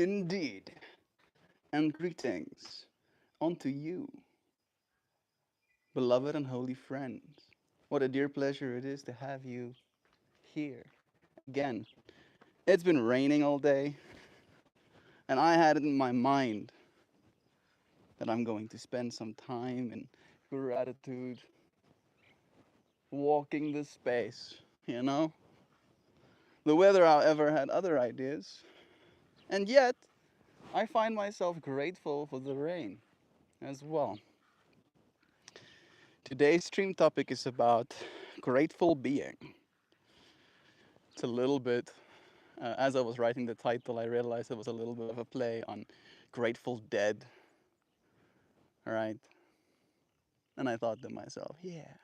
Indeed. And greetings unto you, beloved and holy friends. What a dear pleasure it is to have you here again. It's been raining all day, and I had it in my mind that I'm going to spend some time in gratitude, walking the space, you know? The weather, however, had other ideas, and yet I find myself grateful for the rain as well. Today's stream topic is about grateful being. It's a little bit, as I was writing the title, I realized it was a little bit of a play on Grateful Dead, right? And I thought to myself, yeah,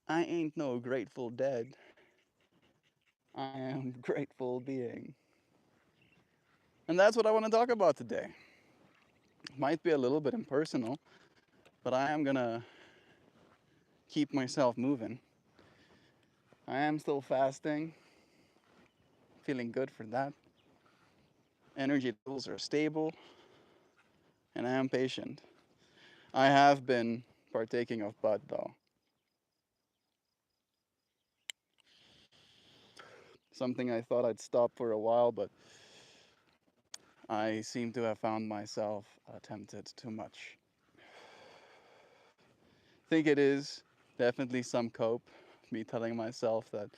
I ain't no Grateful Dead. I am grateful being. And that's what I want to talk about today. Might be a little bit impersonal, but I am gonna keep myself moving. I am still fasting, feeling good for that. Energy levels are stable, and I am patient. I have been partaking of bud though. Something I thought I'd stop for a while, but I seem to have found myself tempted too much. Think it is definitely some cope, me telling myself that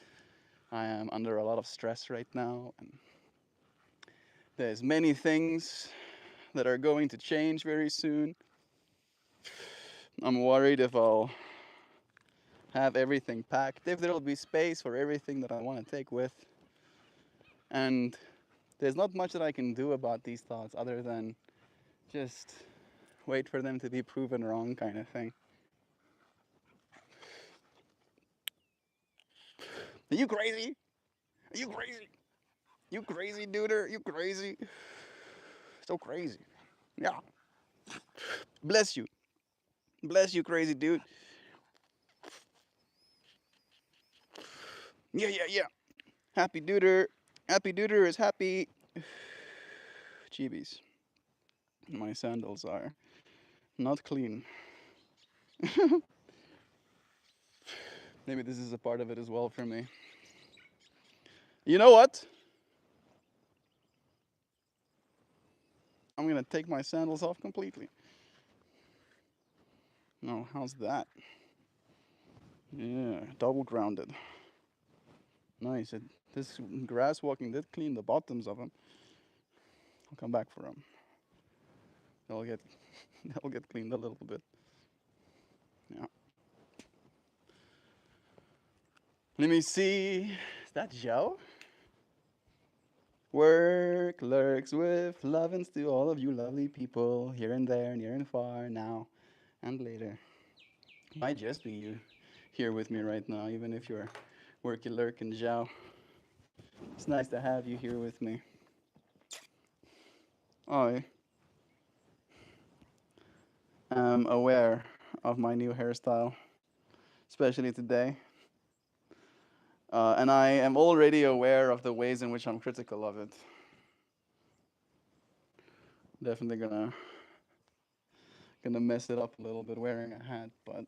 I am under a lot of stress right now, and there's many things that are going to change very soon. I'm worried if I'll have everything packed, if there'll be space for everything that I want to take with. And there's not much that I can do about these thoughts other than just wait for them to be proven wrong, kind of thing. Are you crazy? Are you crazy? You crazy, duder? You crazy? So crazy. Yeah. Bless you. Bless you, crazy dude. Yeah, yeah, yeah. Happy duder. Happy duder is happy. Jeebies. My sandals are not clean. Maybe this is a part of it as well for me. You know what? I'm gonna take my sandals off completely. No, how's that? Yeah, double grounded. Nice. This grass walking did clean the bottoms of them. I'll come back for them. They'll get they'll get cleaned a little bit. Yeah. Let me see. Is that Joe? Work lurks with lovins to all of you lovely people here and there, near and far, now and later. Might just be you here with me right now, even if you're worky lurking Joe. It's nice to have you here with me. I am aware of my new hairstyle, especially today. And I am already aware of the ways in which I'm critical of it. Definitely gonna mess it up a little bit wearing a hat, but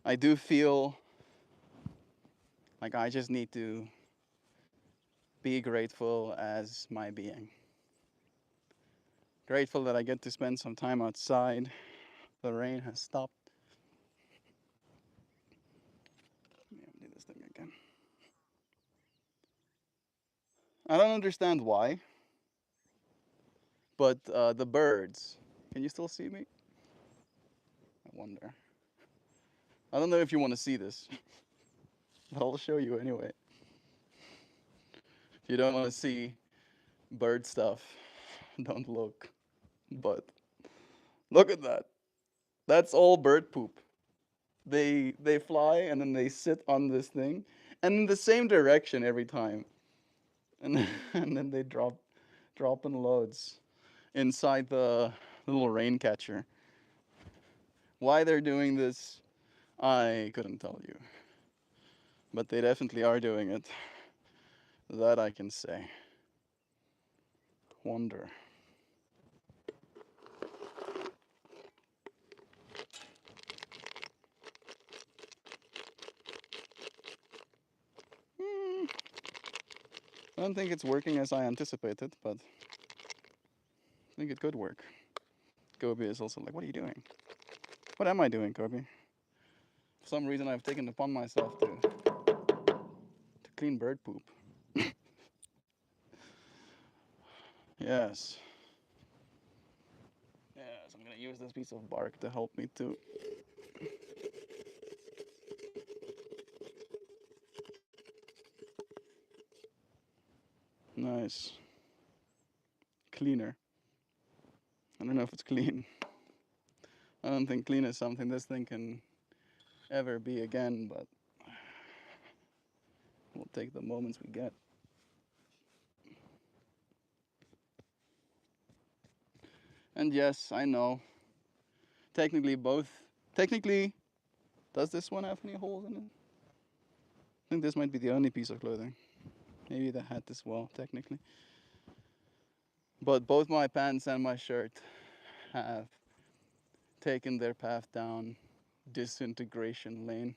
I do feel like I just need to be grateful as my being. Grateful that I get to spend some time outside. The rain has stopped. Let me do this thing again. I don't understand why, but the birds. Can you still see me? I wonder. I don't know if you want to see this, but I'll show you anyway. If you don't want to see bird stuff, don't look. But look at that. That's all bird poop. They fly and then they sit on this thing and in the same direction every time. And then, and then they drop in loads inside the little rain catcher. Why they're doing this, I couldn't tell you. But they definitely are doing it. That I can say. wonder. I don't think it's working as I anticipated, but I think it could work. Kobe is also like, what are you doing? What am I doing, Kobe? For some reason, I've taken upon myself to clean bird poop. Yes. Yes, I'm gonna use this piece of bark to help me too. Nice. Cleaner. I don't know if it's clean. I don't think clean is something this thing can ever be again, but we'll take the moments we get. And yes, I know. Technically, both. Technically, does this one have any holes in it? I think this might be the only piece of clothing. Maybe the hat as well, technically. But both my pants and my shirt have taken their path down disintegration lane.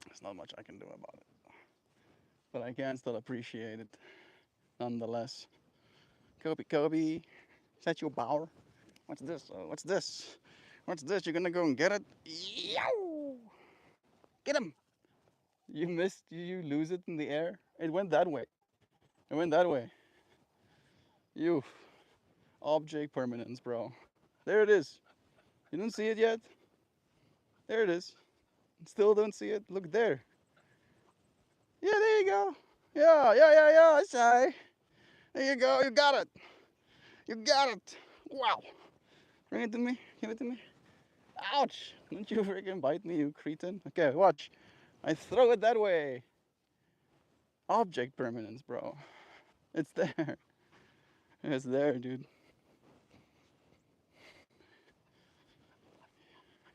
There's not much I can do about it. But I can still appreciate it nonetheless. Kobe, is that your power? What's this? What's this? What's this? You're gonna go and get it? Yow! Get him! You missed, you lose it in the air? It went that way. It went that way. You. Object permanence, bro. There it is. You don't see it yet? There it is. Still don't see it? Look there. Yeah, there you go. Yeah. It's high. There you go. You got it. You got it. Wow. Bring it to me. Give it to me. Ouch. Don't you freaking bite me, you cretin. Okay, watch. I throw it that way. Object permanence, bro. It's there. It's there, dude.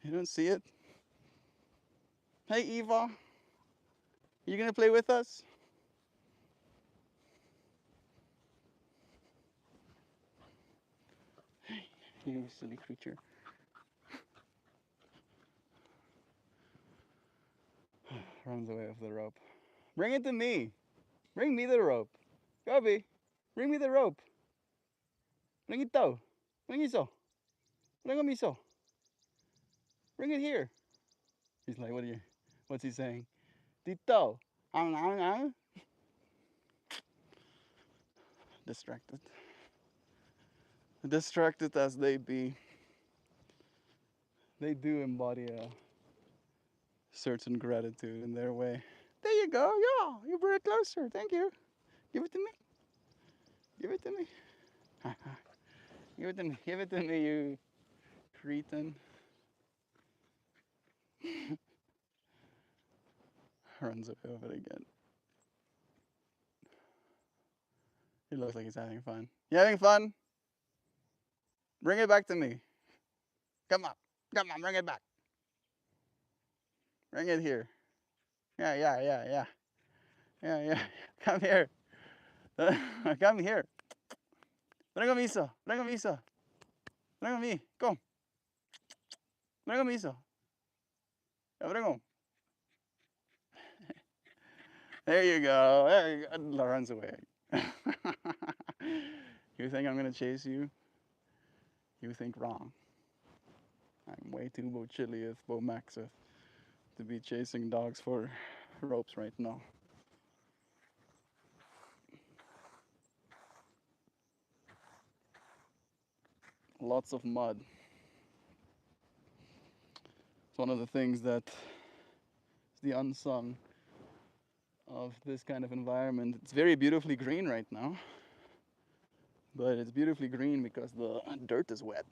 You don't see it? Hey, Eva. You gonna play with us? You silly creature. Runs away with the rope. Bring it to me. Bring me the rope. Kobe, bring me the rope. Bring it to. Bring it so. Bring me so. Bring it here. He's like, what's he saying? Dito. Distracted. Distracted as they be, they do embody a certain gratitude in their way. There you go. Yeah, you brought it closer. Thank you. Give it to me. Give it to me. Give it to me. Give it to me, you cretin. Runs away with it again. He looks like he's having fun. You having fun? Bring it back to me. Come on. Come on, bring it back. Bring it here. Yeah. Yeah. Come here. Come here. Bring me so. Bring me so. Bring me. Come. Bring me so. Bring him. There you go. There you go. Runs away. You think I'm gonna chase you? You think wrong. I'm way too bochiliath, bomaxith to be chasing dogs for ropes right now. Lots of mud. It's one of the things that is the unsung of this kind of environment. It's very beautifully green right now, but it's beautifully green because the dirt is wet.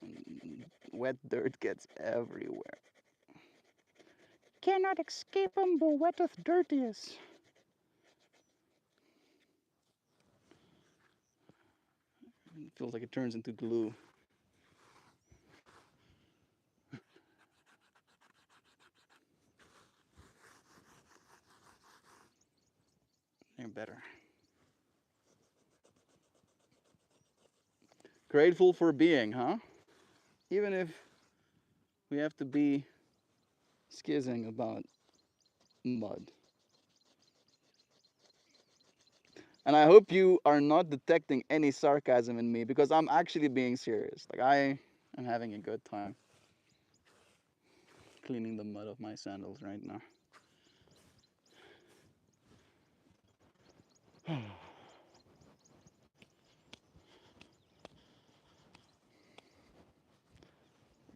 And wet dirt gets everywhere. Cannot escape him, but wetteth dirtiest. It feels like it turns into glue. They're better. Grateful for being, huh? Even if we have to be skizzing about mud. And I hope you are not detecting any sarcasm in me because I'm actually being serious. Like, I am having a good time cleaning the mud off my sandals right now.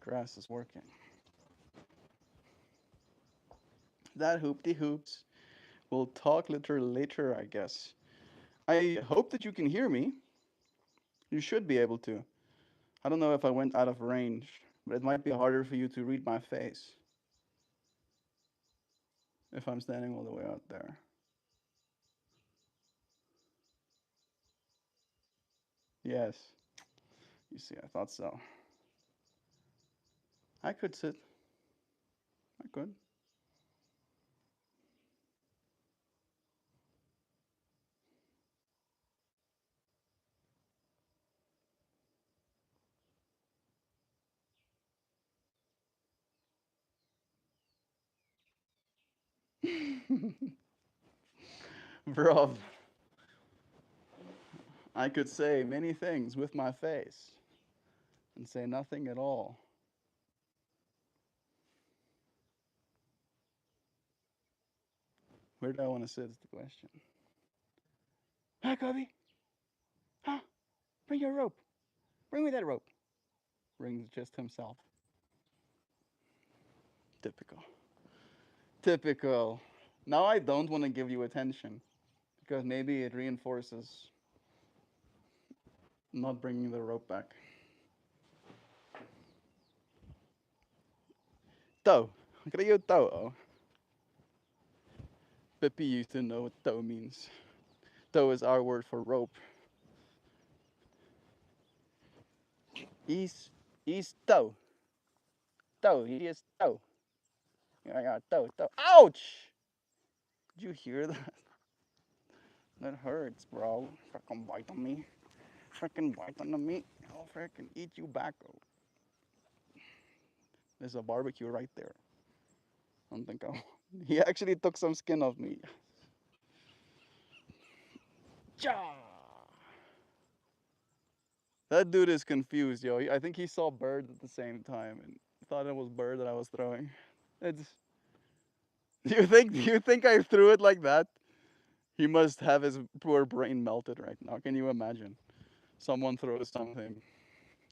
Grass is working. That hoopty hoops. We'll talk later, I guess. I hope that you can hear me. You should be able to. I don't know if I went out of range, but it might be harder for you to read my face if I'm standing all the way out there. Yes. You see, I thought so. I could sit. I could. Bro, I could say many things with my face and say nothing at all. Where do I want to sit is the question. Hi, Cubby. Huh? Bring your rope. Bring me that rope. Brings just himself. Typical. Typical. Now I don't want to give you attention because maybe it reinforces not bringing the rope back. Toe. Queria o toe. Oh. Pippi used to know what toe means. Toe is our word for rope. He's toe. Toe. He is toe. Yeah, toe, toe. Ouch! Did you hear that? That hurts, bro. Freaking bite on me. Freaking bite on me. I'll freaking eat you back. Oh. There's a barbecue right there. I don't think I'll. He actually took some skin off me. Ja! That dude is confused, yo. I think he saw bird at the same time and thought it was bird that I was throwing. It's. Do you think I threw it like that? He must have his poor brain melted right now. Can you imagine? Someone throws something,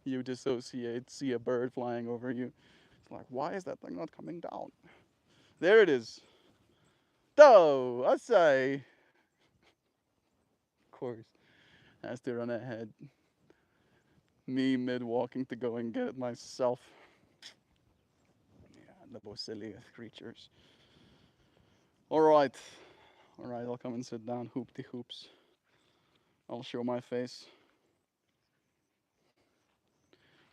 you dissociate, see a bird flying over you. It's like, why is that thing not coming down? There it is. Do, I say. Of course, has to run ahead. Me mid walking to go and get it myself. Yeah, the silliest creatures. All right, all right. I'll come and sit down. Hoopty hoops. I'll show my face.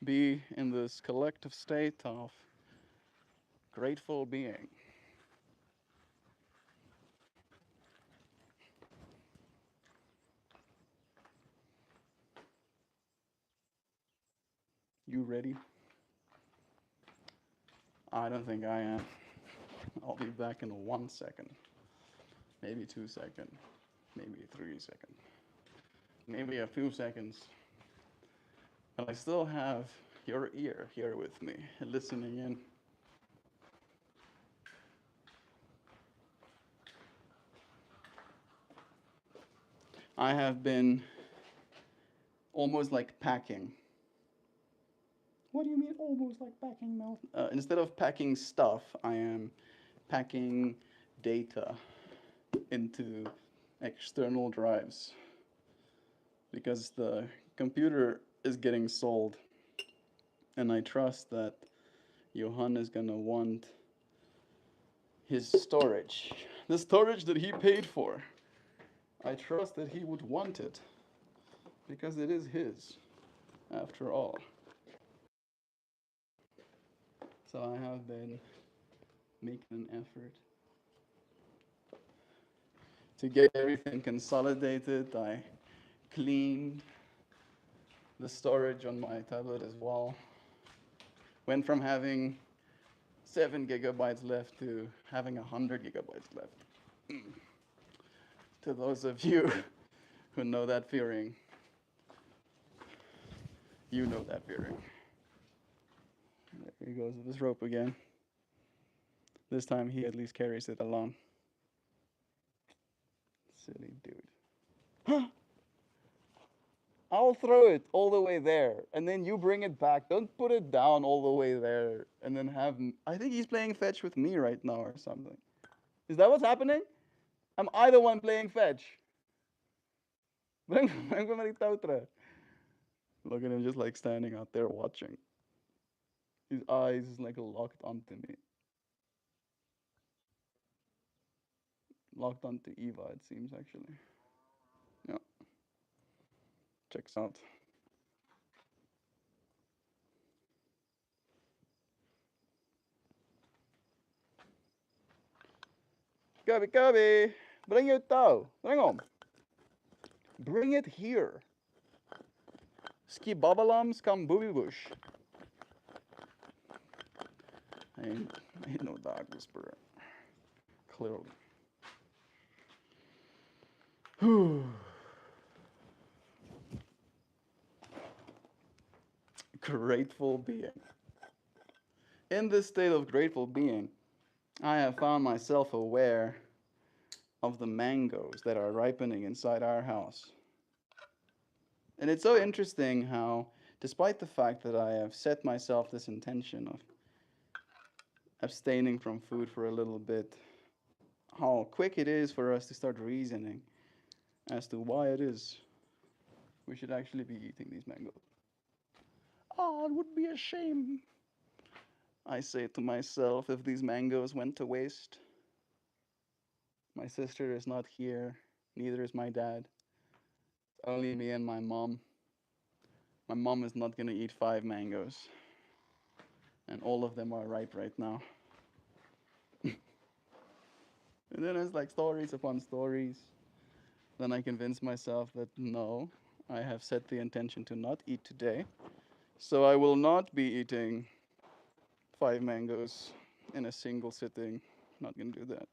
Be in this collective state of grateful being. You ready? I don't think I am. I'll be back in 1 second, maybe 2 seconds, maybe 3 seconds, maybe a few seconds. But I still have your ear here with me, listening in. I have been almost like packing. What do you mean almost like packing, Mel? Instead of packing stuff, I am packing data into external drives because the computer is getting sold, and I trust that Johan is gonna want his storage. The storage that he paid for. I trust that he would want it because it is his, after all. So I have been making an effort to get everything consolidated. I cleaned, The storage on my tablet as well went from having 7 gigabytes left to having 100 gigabytes left. To those of you who know that feeling, you know that feeling. There he goes with his rope again. This time he at least carries it along. Silly dude. Huh? I'll throw it all the way there, and then you bring it back. Don't put it down all the way there, and then have. I think he's playing fetch with me right now or something. Is that what's happening? Am I the one playing fetch? Look at him just like standing out there watching. His eyes is like locked onto me. Locked onto Eva, it seems actually. Yeah. Checks out. Cubby, bring your toe. Bring on. Bring it here. Ski babalams come booby bush. I ain't no dog whisperer. Clearly. Grateful being. In this state of grateful being, I have found myself aware of the mangoes that are ripening inside our house. And it's so interesting how, despite the fact that I have set myself this intention of abstaining from food for a little bit, how quick it is for us to start reasoning as to why it is we should actually be eating these mangoes. Oh, it would be a shame, I say to myself, if these mangoes went to waste. My sister is not here, neither is my dad. It's only me and my mom. My mom is not going to eat 5 mangoes, and all of them are ripe right now. And then it's like stories upon stories. Then I convince myself that no, I have set the intention to not eat today. So I will not be eating 5 mangoes in a single sitting. Not going to do that.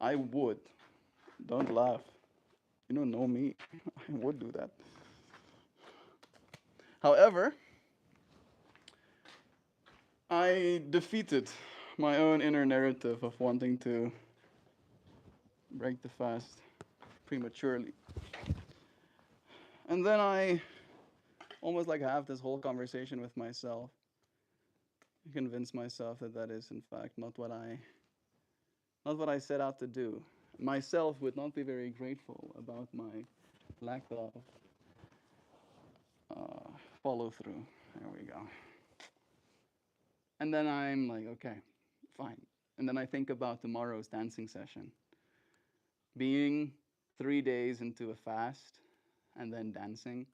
I would. Don't laugh. You don't know me. I would do that. However, I defeated my own inner narrative of wanting to break the fast prematurely. And then I almost like have this whole conversation with myself. I convince myself that that is in fact not what I set out to do. Myself would not be very grateful about my lack of follow through. There we go. And then I'm like, okay, fine. And then I think about tomorrow's dancing session. Being 3 days into a fast and then dancing,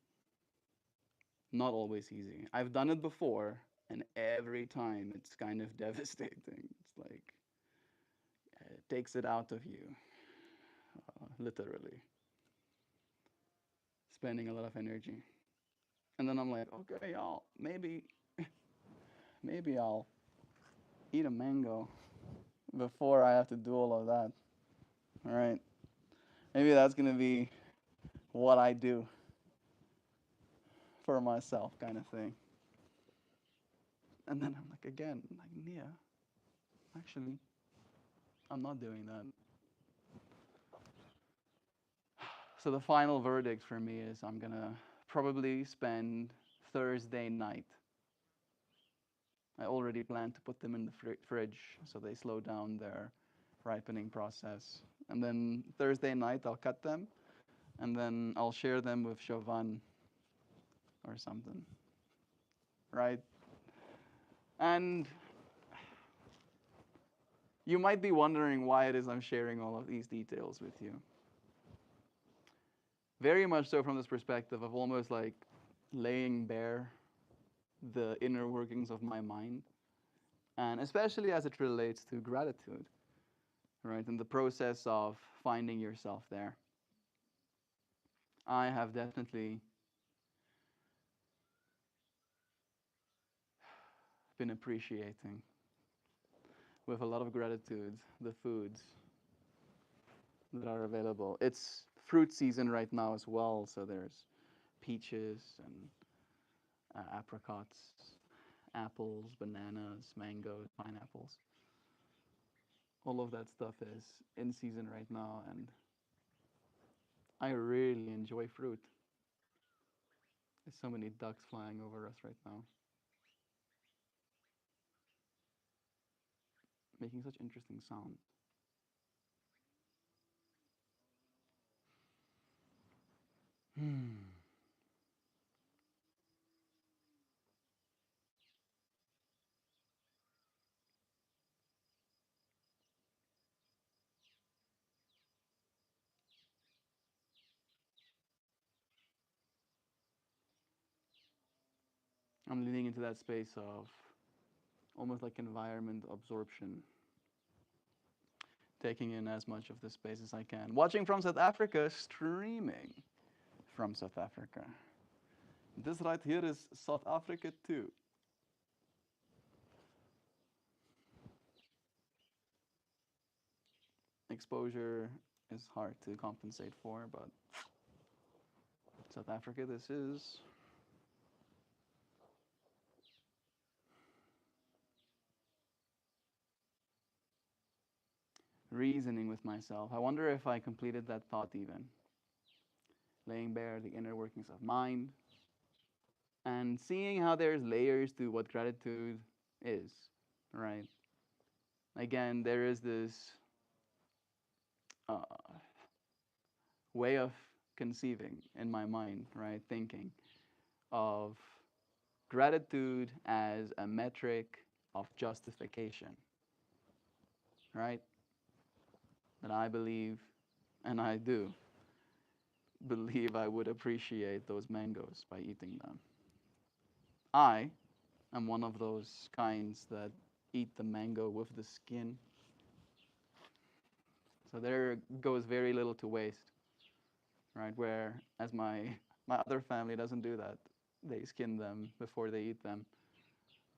not always easy. I've done it before, and every time it's kind of devastating. It's like, it takes it out of you, literally. Spending a lot of energy. And then I'm like, okay, y'all, maybe I'll eat a mango before I have to do all of that. All right. Maybe that's going to be what I do for myself, kind of thing. And then I'm like, again, like, Nia, actually, I'm not doing that. So the final verdict for me is I'm going to probably spend Thursday night. I already plan to put them in the fridge so they slow down their ripening process. And then Thursday night, I'll cut them, and then I'll share them with Chauvin or something. Right? And you might be wondering why it is I'm sharing all of these details with you. Very much so from this perspective of almost like laying bare the inner workings of my mind, and especially as it relates to gratitude, right? In the process of finding yourself there. I have definitely been appreciating with a lot of gratitude the foods that are available. It's fruit season right now as well, so there's peaches and apricots, apples, bananas, mangoes, pineapples. All of that stuff is in season right now, and I really enjoy fruit. There's so many ducks flying over us right now, making such interesting sounds. Hmm. I'm leaning into that space of almost like environment absorption, taking in as much of the space as I can. Watching from South Africa, streaming from South Africa. This right here is South Africa too. Exposure is hard to compensate for, but South Africa, this is. Reasoning with myself. I wonder if I completed that thought even. Laying bare the inner workings of mind and seeing how there's layers to what gratitude is, right? Again, there is this uh, way of conceiving in my mind, right? Thinking of gratitude as a metric of justification, right? That I believe, and I do believe I would appreciate those mangoes by eating them. I am one of those kinds that eat the mango with the skin. So there goes very little to waste, right? Where as my other family doesn't do that. They skin them before they eat them.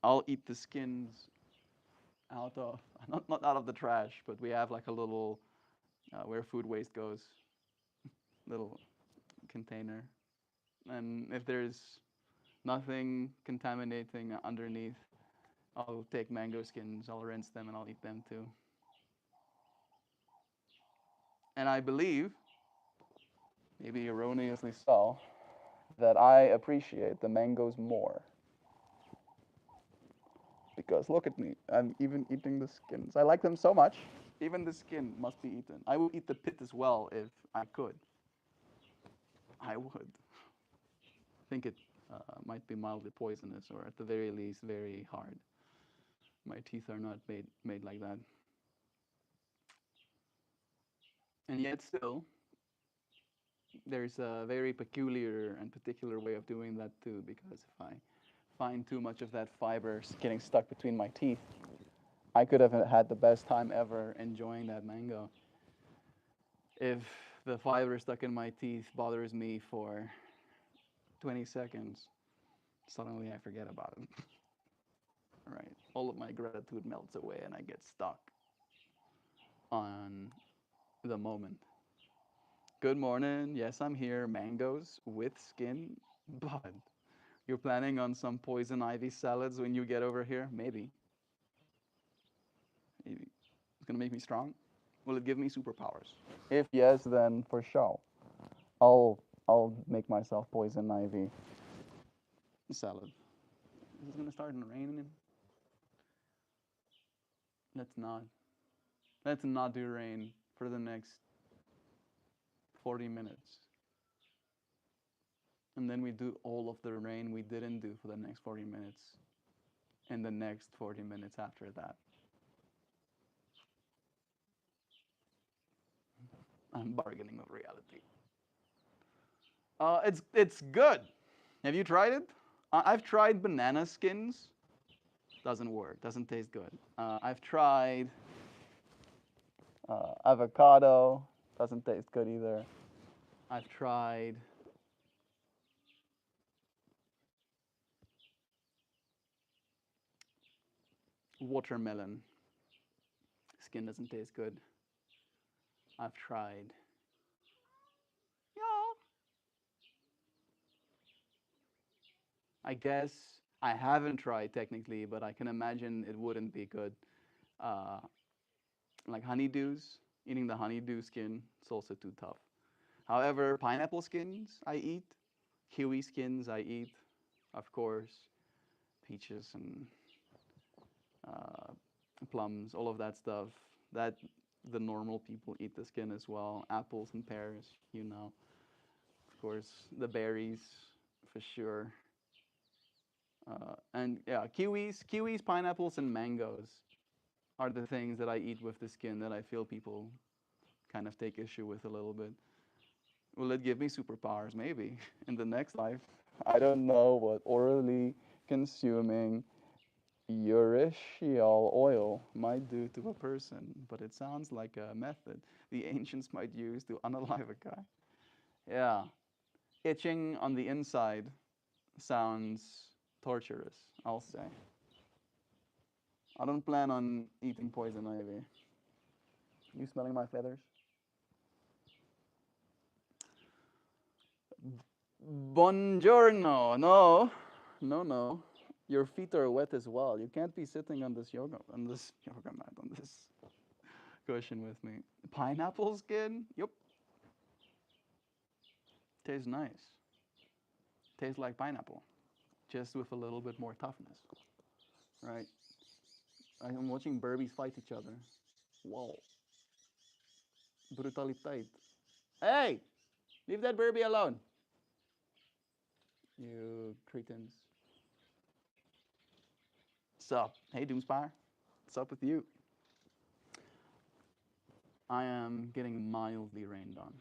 I'll eat the skins out of not out of the trash, but we have like a little where food waste goes, little container. And if there's nothing contaminating underneath, I'll take mango skins, I'll rinse them, and I'll eat them too. And I believe, maybe erroneously so, that I appreciate the mangoes more. Because look at me, I'm even eating the skins. I like them so much, even the skin must be eaten. I would eat the pit as well if I could. I would. I think it might be mildly poisonous, or at the very least, very hard. My teeth are not made like that. And yet, still, there's a very peculiar and particular way of doing that too, because if I find too much of that fiber getting stuck between my teeth, I could have had the best time ever enjoying that mango. If the fiber stuck in my teeth bothers me for 20 seconds, suddenly I forget about it. Right? All of my gratitude melts away and I get stuck on the moment. Good morning. Yes, I'm here. Mangoes with skin. But you're planning on some poison ivy salads when you get over here? Maybe. Maybe. It's going to make me strong? Will it give me superpowers? If yes, then for sure. I'll make myself poison ivy salad. Is it going to start raining? Let's not. Let's not do rain for the next 40 minutes. And then we do all of the rain we didn't do for the next 40 minutes and the next 40 minutes after that. I'm bargaining with reality. It's good. Have you tried it? I've tried banana skins. Doesn't work. Doesn't taste good. I've tried avocado. Doesn't taste good either. I've tried Watermelon. Skin doesn't taste good. I've tried. Yeah. I guess I haven't tried technically, but I can imagine it wouldn't be good. Uh, like honeydews, eating the honeydew skin, it's also too tough. However, pineapple skins I eat, kiwi skins I eat, of course, peaches and uh, plums, all of that stuff. That the normal people eat the skin as well. Apples and pears, you know. Of course, the berries, for sure. And yeah, kiwis, pineapples, and mangoes are the things that I eat with the skin that I feel people kind of take issue with a little bit. Will it give me superpowers? Maybe in the next life. I don't know what orally consuming urushiol oil might do to a person, but it sounds like a method the ancients might use to unalive a guy. Yeah, itching on the inside sounds torturous, I'll say. I don't plan on eating poison ivy. You smelling my feathers? Buongiorno. No, no, no. Your feet are wet as well. You can't be sitting on this yoga mat, on this cushion with me. Pineapple skin? Yep. Tastes nice. Tastes like pineapple, just with a little bit more toughness, right? I'm watching Burbies fight each other. Whoa. Brutaliteit. Hey! Leave that Burbie alone. You cretins. What's up? Hey, Doomspire. What's up with you? I am getting mildly rained on.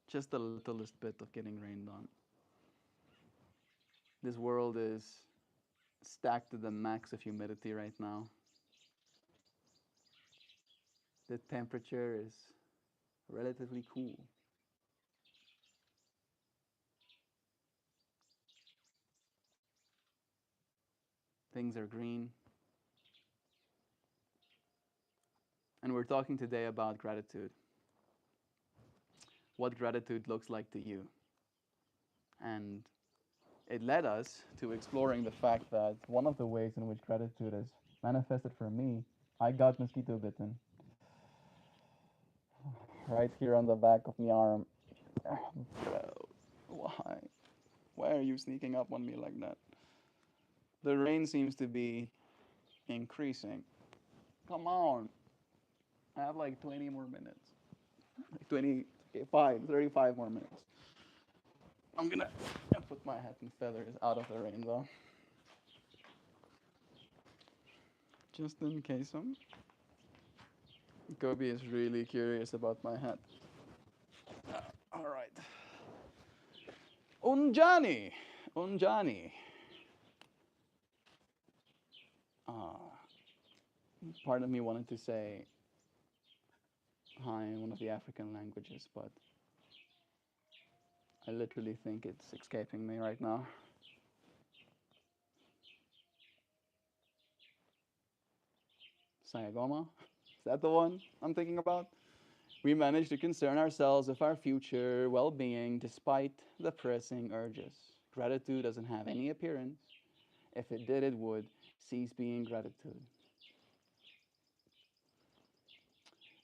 Just the littlest bit of getting rained on. This world is stacked to the max of humidity right now. The temperature is relatively cool. Things are green. And we're talking today about gratitude. What gratitude looks like to you. And it led us to exploring the fact that one of the ways in which gratitude is manifested for me, I got mosquito bitten. Right here on the back of my arm. Bro, why? Why are you sneaking up on me like that? The rain seems to be increasing. Come on. I have like 20 more minutes. Like 20, okay, fine, 35 more minutes. I'm gonna put my hat and feathers out of the rain though. Just in case Kobe is really curious about my hat. Alright. Unjani. Unjani. Part of me wanted to say hi in one of the African languages, but I literally think it's escaping me right now. Sayagoma? Is that the one I'm thinking about? We manage to concern ourselves with our future well being despite the pressing urges. Gratitude doesn't have any appearance. If it did, it would cease being gratitude.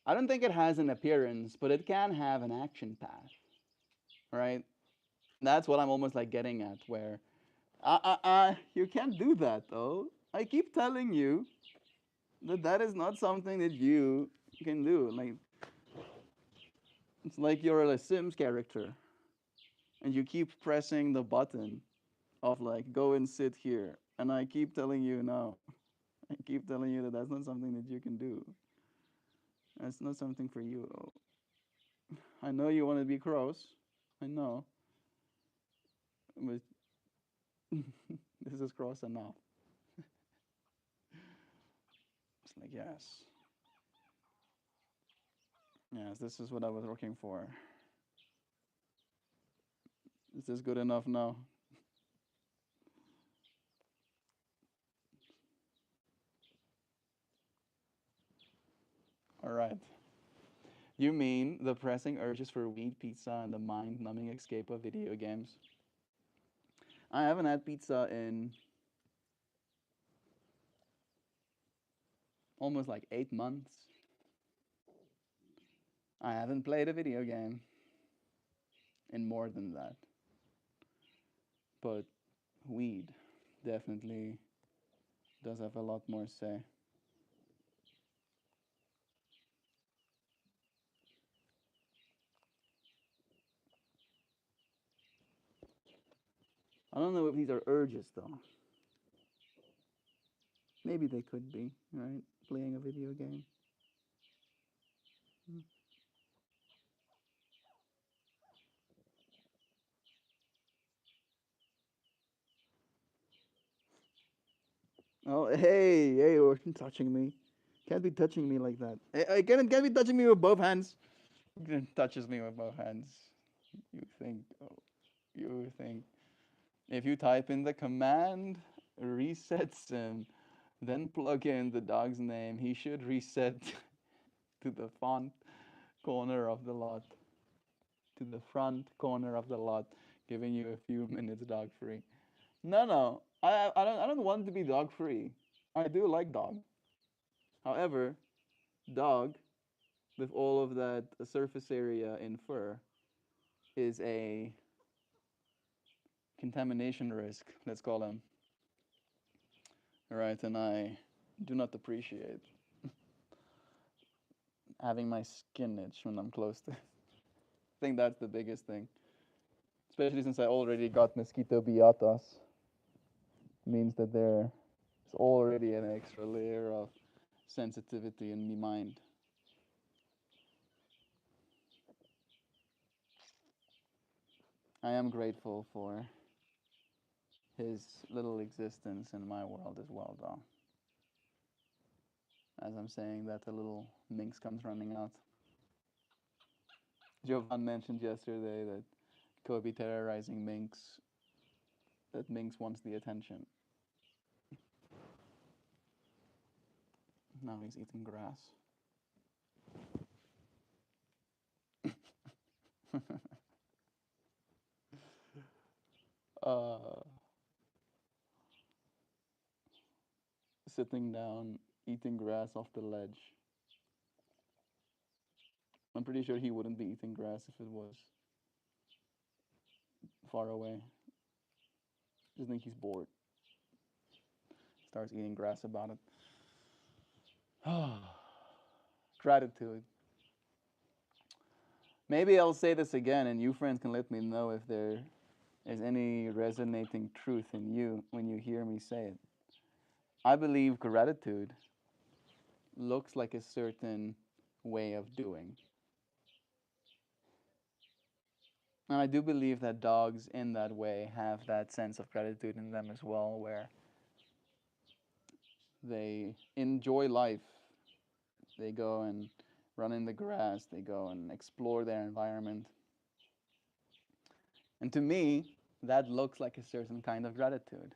I don't think it has an appearance, but it can have an action path, right? That's what I'm almost like getting at, where, you can't do that though. I keep telling you that that is not something that you can do. Like, it's like you're a Sims character and you keep pressing the button of like, go and sit here. And I keep telling you, no. I keep telling you that that's not something that you can do. That's not something for you. I know you want to be cross. I know. But this is cross enough. It's like, yes. Yes, this is what I was looking for. Is this good enough now? All right. You mean the pressing urges for weed pizza and the mind-numbing escape of video games? I haven't had pizza in almost like 8 months. I haven't played a video game in more than that. But weed definitely does have a lot more say. I don't know if these are urges though. Maybe they could be, right? Playing a video game. Mm. Oh, hey, hey, you're touching me. Can't be touching me like that. Hey, can't be touching me with both hands. Touches me with both hands. You think, oh, you think. If you type in the command resets and then plug in the dog's name, he should reset to the font corner of the lot, to the front corner of the lot, giving you a few minutes dog free. No, no, I don't want to be dog free. I do like dog. However, dog with all of that surface area in fur is a contamination risk. Let's call him. Right, and I do not appreciate having my skin itch when I'm close to. I think that's the biggest thing, especially since I already got mosquito biatas. Means that there's already an extra layer of sensitivity in my mind. I am grateful for his little existence in my world as well, though. As I'm saying that, the little minx comes running out. Jovan mentioned yesterday that Kobe terrorizing minx, that minx wants the attention. Now he's eating grass. uh, Sitting down, eating grass off the ledge. I'm pretty sure he wouldn't be eating grass if it was far away. Just think he's bored. Starts eating grass about it. Gratitude. Maybe I'll say this again, and you friends can let me know if there is any resonating truth in you when you hear me say it. I believe gratitude looks like a certain way of doing. And I do believe that dogs, in that way, have that sense of gratitude in them as well, where they enjoy life. They go and run in the grass, they go and explore their environment. And to me, that looks like a certain kind of gratitude.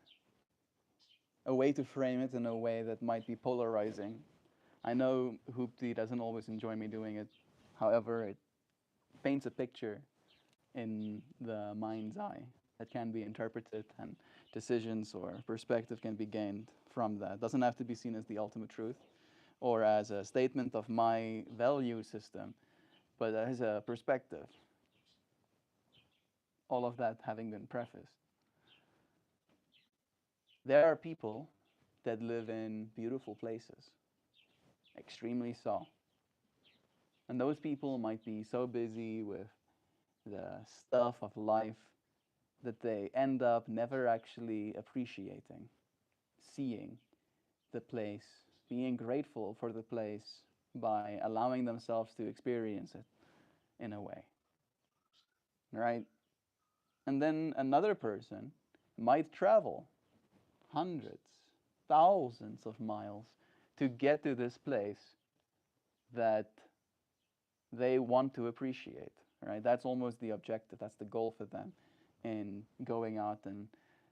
A way to frame it in a way that might be polarizing. I know Hoopty doesn't always enjoy me doing it. However, it paints a picture in the mind's eye that can be interpreted, and decisions or perspective can be gained from that. It doesn't have to be seen as the ultimate truth or as a statement of my value system, but as a perspective. All of that having been prefaced. There are people that live in beautiful places, extremely so. And those people might be so busy with the stuff of life that they end up never actually appreciating, seeing the place, being grateful for the place by allowing themselves to experience it in a way, right? And then another person might travel hundreds, thousands of miles to get to this place that they want to appreciate, right? That's almost the objective, that's the goal for them in going out and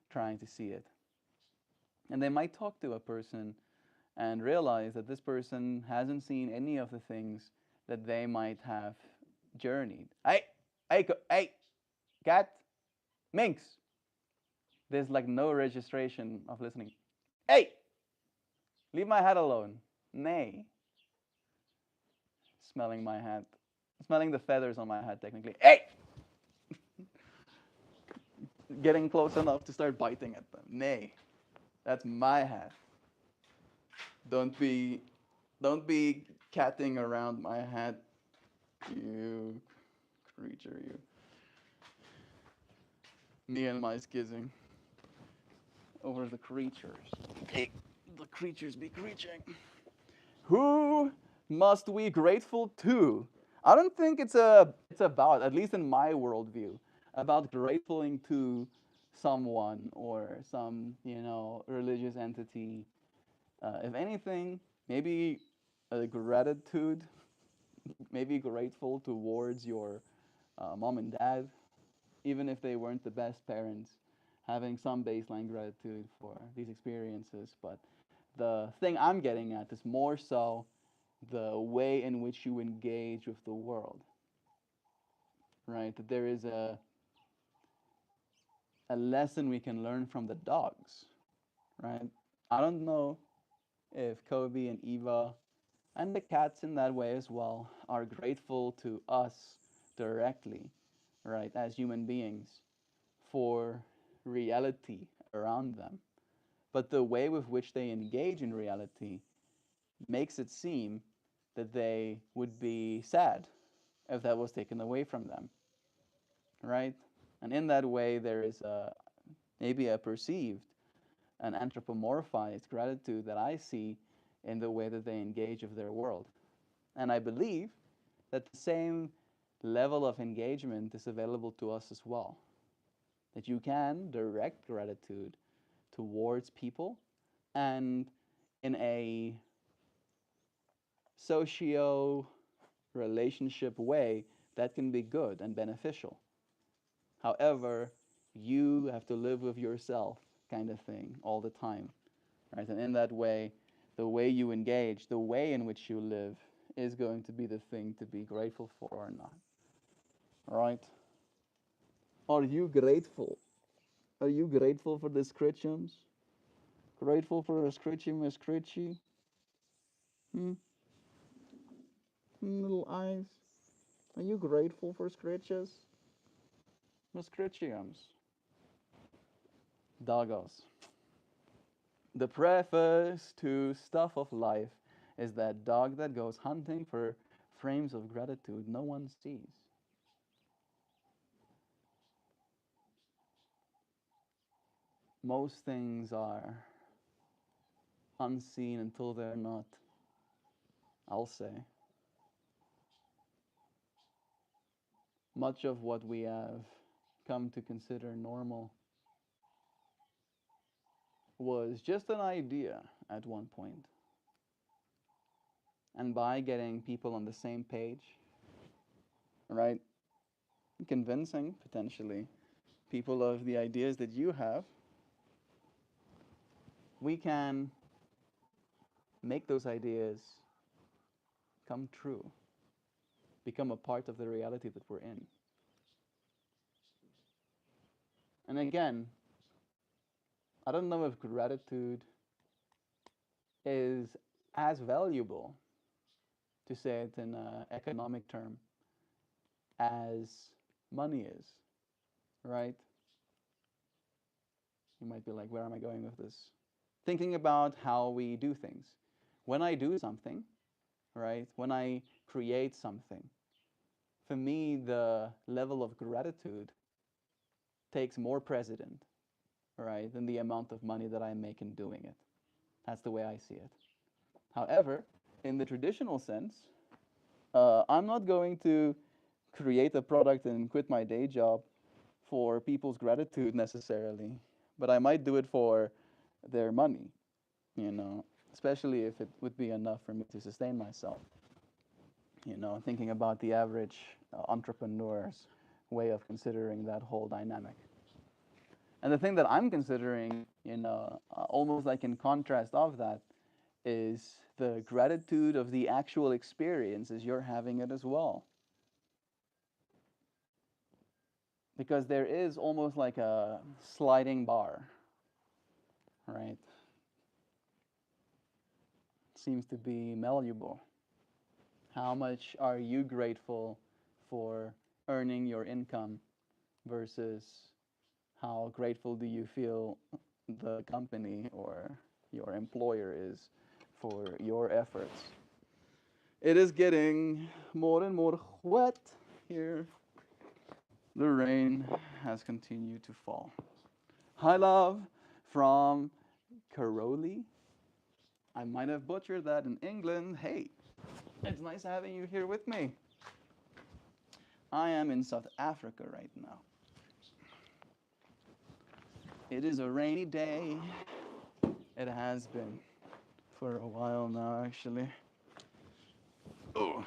trying to see it. And they might talk to a person and realize that this person hasn't seen any of the things that they might have journeyed. Hey, cat, minx. There's like no registration of listening. Hey, leave my hat alone. Nay, smelling my hat, smelling the feathers on my hat. Technically, hey, getting close enough to start biting at them. Nay, that's my hat. Don't be, don't be catting around my hat, you creature, you. Me and my skizzing over the creatures. Hey, the creatures be creating. Who must we grateful to? I don't think it's about, at least in my worldview, about gratefulling to someone or some, religious entity. If anything, maybe a gratitude, maybe grateful towards your mom and dad, even if they weren't the best parents, having some baseline gratitude for these experiences. But the thing I'm getting at is more so the way in which you engage with the world, right? That there is a lesson we can learn from the dogs, right? I don't know if Kobe and Eva and the cats in that way as well are grateful to us directly, right, as human beings for reality around them. But the way with which they engage in reality makes it seem that they would be sad if that was taken away from them, right? And in that way, there is maybe a perceived, an anthropomorphized gratitude that I see in the way that they engage with their world. And I believe that the same level of engagement is available to us as well. That you can direct gratitude towards people and in a socio relationship way that can be good and beneficial. However, you have to live with yourself kind of thing all the time, right? And in that way, the way you engage, the way in which you live is going to be the thing to be grateful for or not. All right? Are you grateful? Are you grateful for the scritchums? Grateful for a scritchy Miss Scritchy? Hmm? Little eyes? Are you grateful for scritches? Miss Scritchiums? Doggos. The preface to Stuff of Life is that dog that goes hunting for frames of gratitude no one sees. Most things are unseen until they're not, I'll say. Much of what we have come to consider normal was just an idea at one point. And by getting people on the same page, right, convincing potentially people of the ideas that you have, we can make those ideas come true, become a part of the reality that we're in. And again, I don't know if gratitude is as valuable, to say it in an economic term, as money is, right? You might be like, where am I going with this? Thinking about how we do things. When I do something, right, when I create something, for me, the level of gratitude takes more precedent, right, than the amount of money that I make in doing it. That's the way I see it. However, in the traditional sense, I'm not going to create a product and quit my day job for people's gratitude necessarily, but I might do it for their money, especially if it would be enough for me to sustain myself. Thinking about the average entrepreneur's way of considering that whole dynamic. And the thing that I'm considering, almost like in contrast of that, is the gratitude of the actual experience as you're having it as well. Because there is almost like a sliding bar, right? It seems to be malleable. How much are you grateful for earning your income versus how grateful do you feel the company or your employer is for your efforts? It is getting more and more wet here. The rain has continued to fall. Hi, love, from Karoli. I might have butchered that in England. Hey, it's nice having you here with me. I am in South Africa right now. It is a rainy day. It has been for a while now, actually. Oh,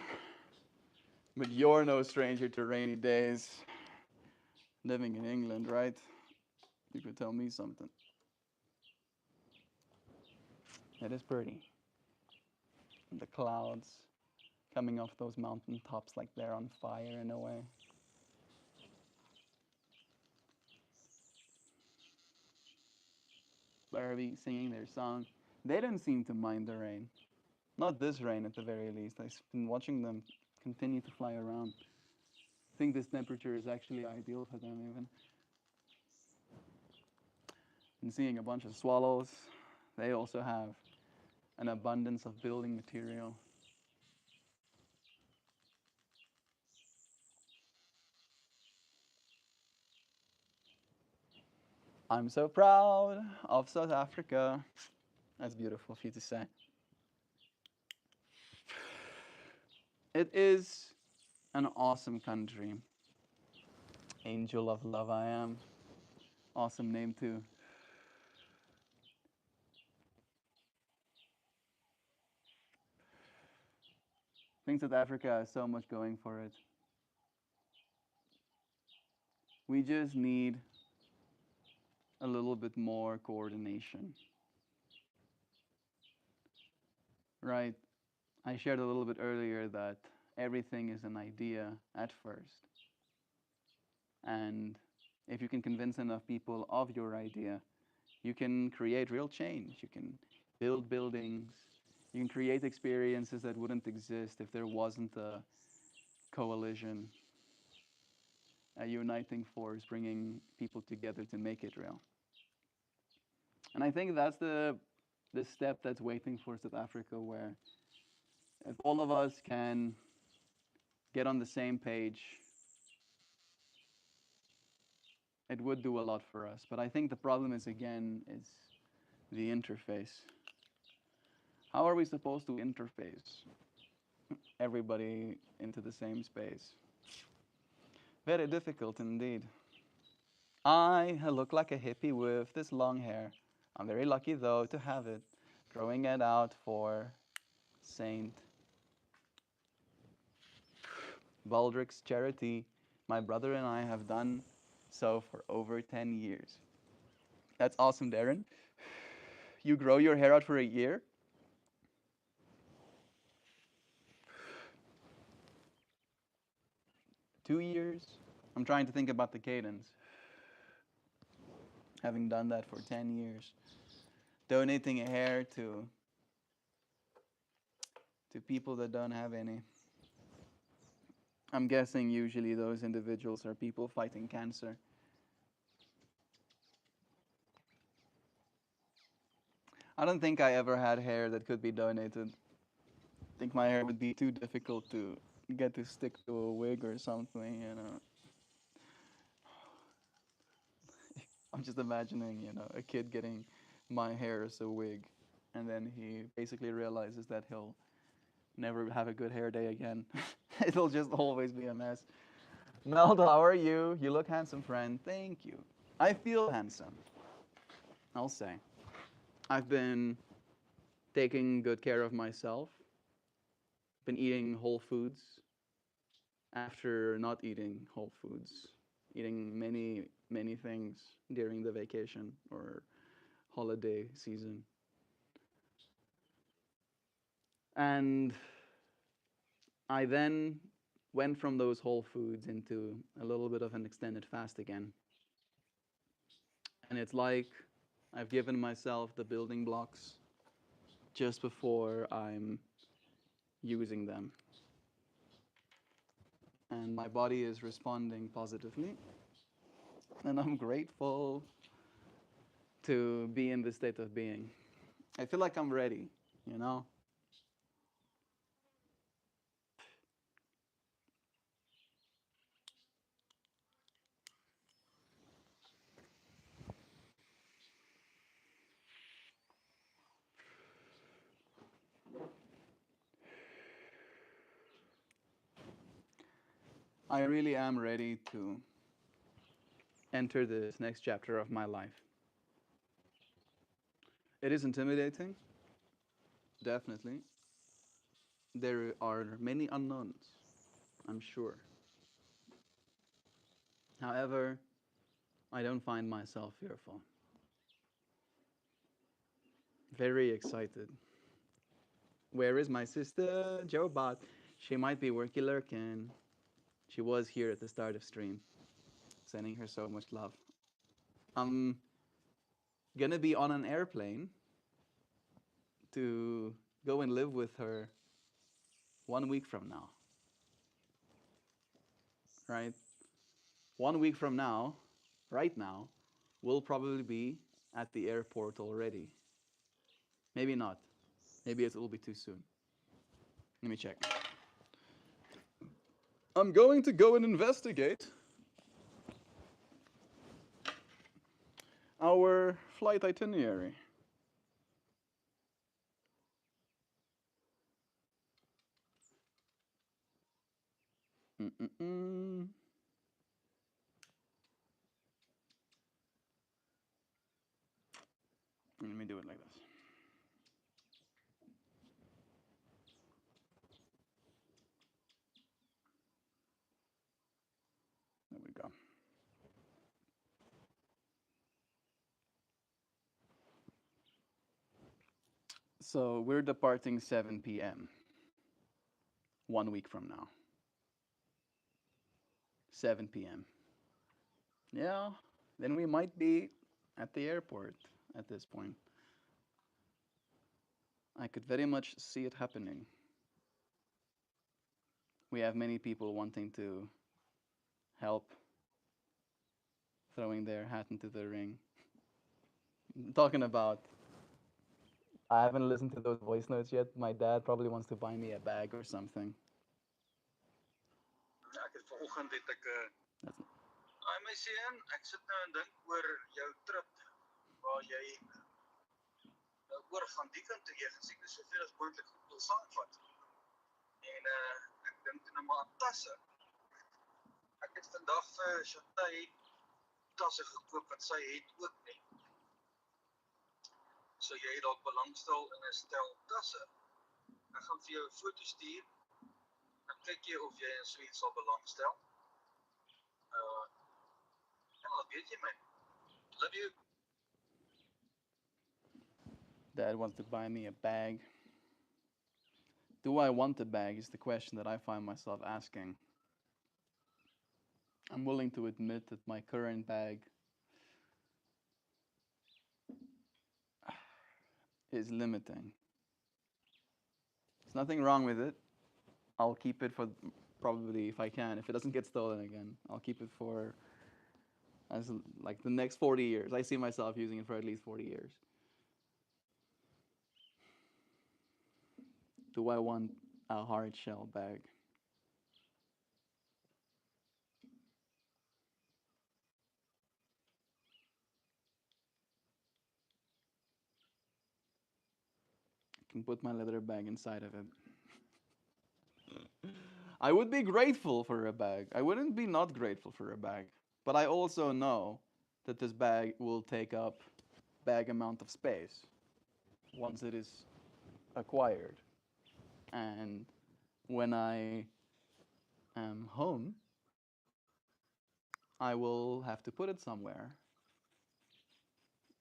but you're no stranger to rainy days. Living in England, right? You could tell me something. It is pretty. The clouds coming off those mountain tops like they're on fire in a way. Barbie singing their song. They don't seem to mind the rain. Not this rain, at the very least. I've been watching them continue to fly around. I think this temperature is actually ideal for them, even. And seeing a bunch of swallows, they also have an abundance of building material. I'm so proud of South Africa. That's beautiful of you to say. It is an awesome country. Angel of Love, I am. Awesome name, too. I think South Africa has so much going for it. We just need a little bit more coordination, right? I shared a little bit earlier that everything is an idea at first. And if you can convince enough people of your idea, you can create real change. You can build buildings. You can create experiences that wouldn't exist if there wasn't a coalition, a uniting force bringing people together to make it real. And I think that's the step that's waiting for South Africa, where if all of us can get on the same page, it would do a lot for us. But I think the problem is, again, is the interface. How are we supposed to interface everybody into the same space? Very difficult indeed. I look like a hippie with this long hair. I'm very lucky, though, to have it, growing it out for Saint Baldrick's charity. My brother and I have done so for over 10 years. That's awesome, Darren. You grow your hair out for a year? 2 years? I'm trying to think about the cadence. Having done that for 10 years. Donating a hair to people that don't have any. I'm guessing usually those individuals are people fighting cancer. I don't think I ever had hair that could be donated. I think my hair would be too difficult to get to stick to a wig or something, you know. I'm just imagining, a kid getting my hair as a wig, and then he basically realizes that he'll never have a good hair day again. It'll just always be a mess. Melda, how are you? You look handsome, friend. Thank you. I feel handsome, I'll say. I've been taking good care of myself, been eating whole foods after not eating whole foods, eating many, many things during the vacation or holiday season. And I then went from those whole foods into a little bit of an extended fast again. And it's like I've given myself the building blocks just before I'm using them. And my body is responding positively. And I'm grateful to be in this state of being. I feel like I'm ready, you know? I really am ready to enter this next chapter of my life. It is intimidating, definitely. There are many unknowns, I'm sure. However, I don't find myself fearful. Very excited. Where is my sister, Joe Bot? She might be working lurking. She was here at the start of stream. Sending her so much love. I'm gonna be on an airplane to go and live with her 1 week from now, right? 1 week from now, right now, we'll probably be at the airport already. Maybe not. Maybe it will be too soon. Let me check. I'm going to go and investigate our flight itinerary. Mm-mm-mm. Let me do it like this. There we go. So we're departing 7 p.m. 1 week from now. 7 p.m. Yeah, then we might be at the airport at this point. I could very much see it happening. We have many people wanting to help throwing their hat into the ring. Talking about, I haven't listened to those voice notes yet. My dad probably wants to buy me a bag or something. Ja, ek het vanoggend het ek Ai my seun, ek sit nou en dink oor jou trip waar jy oor gaan die kant toe jy gesê dis soveel as moontlik goed wil saamvat. En ek dink nou maar aan tasse. Ek het vandag vir Shatay tasse gekoop wat sy het ook nie. So jy dalk belangstel in 'n stel tasse. Ek gaan vir jou 'n foto stuur. Dan kyk jy of jy in so iets sal belangstel. Ja, dan weet jy my. Love you. Dad wants to buy me a bag. Do I want a bag is the question that I find myself asking. I'm willing to admit that my current bag is limiting. There's nothing wrong with it. I'll keep it for probably if I can. If it doesn't get stolen again, I'll keep it for as like the next 40 years. I see myself using it for at least 40 years. Do I want a hard shell bag? I can put my leather bag inside of it. I would be grateful for a bag. I wouldn't be not grateful for a bag. But I also know that this bag will take up bag amount of space once it is acquired. And when I am home, I will have to put it somewhere.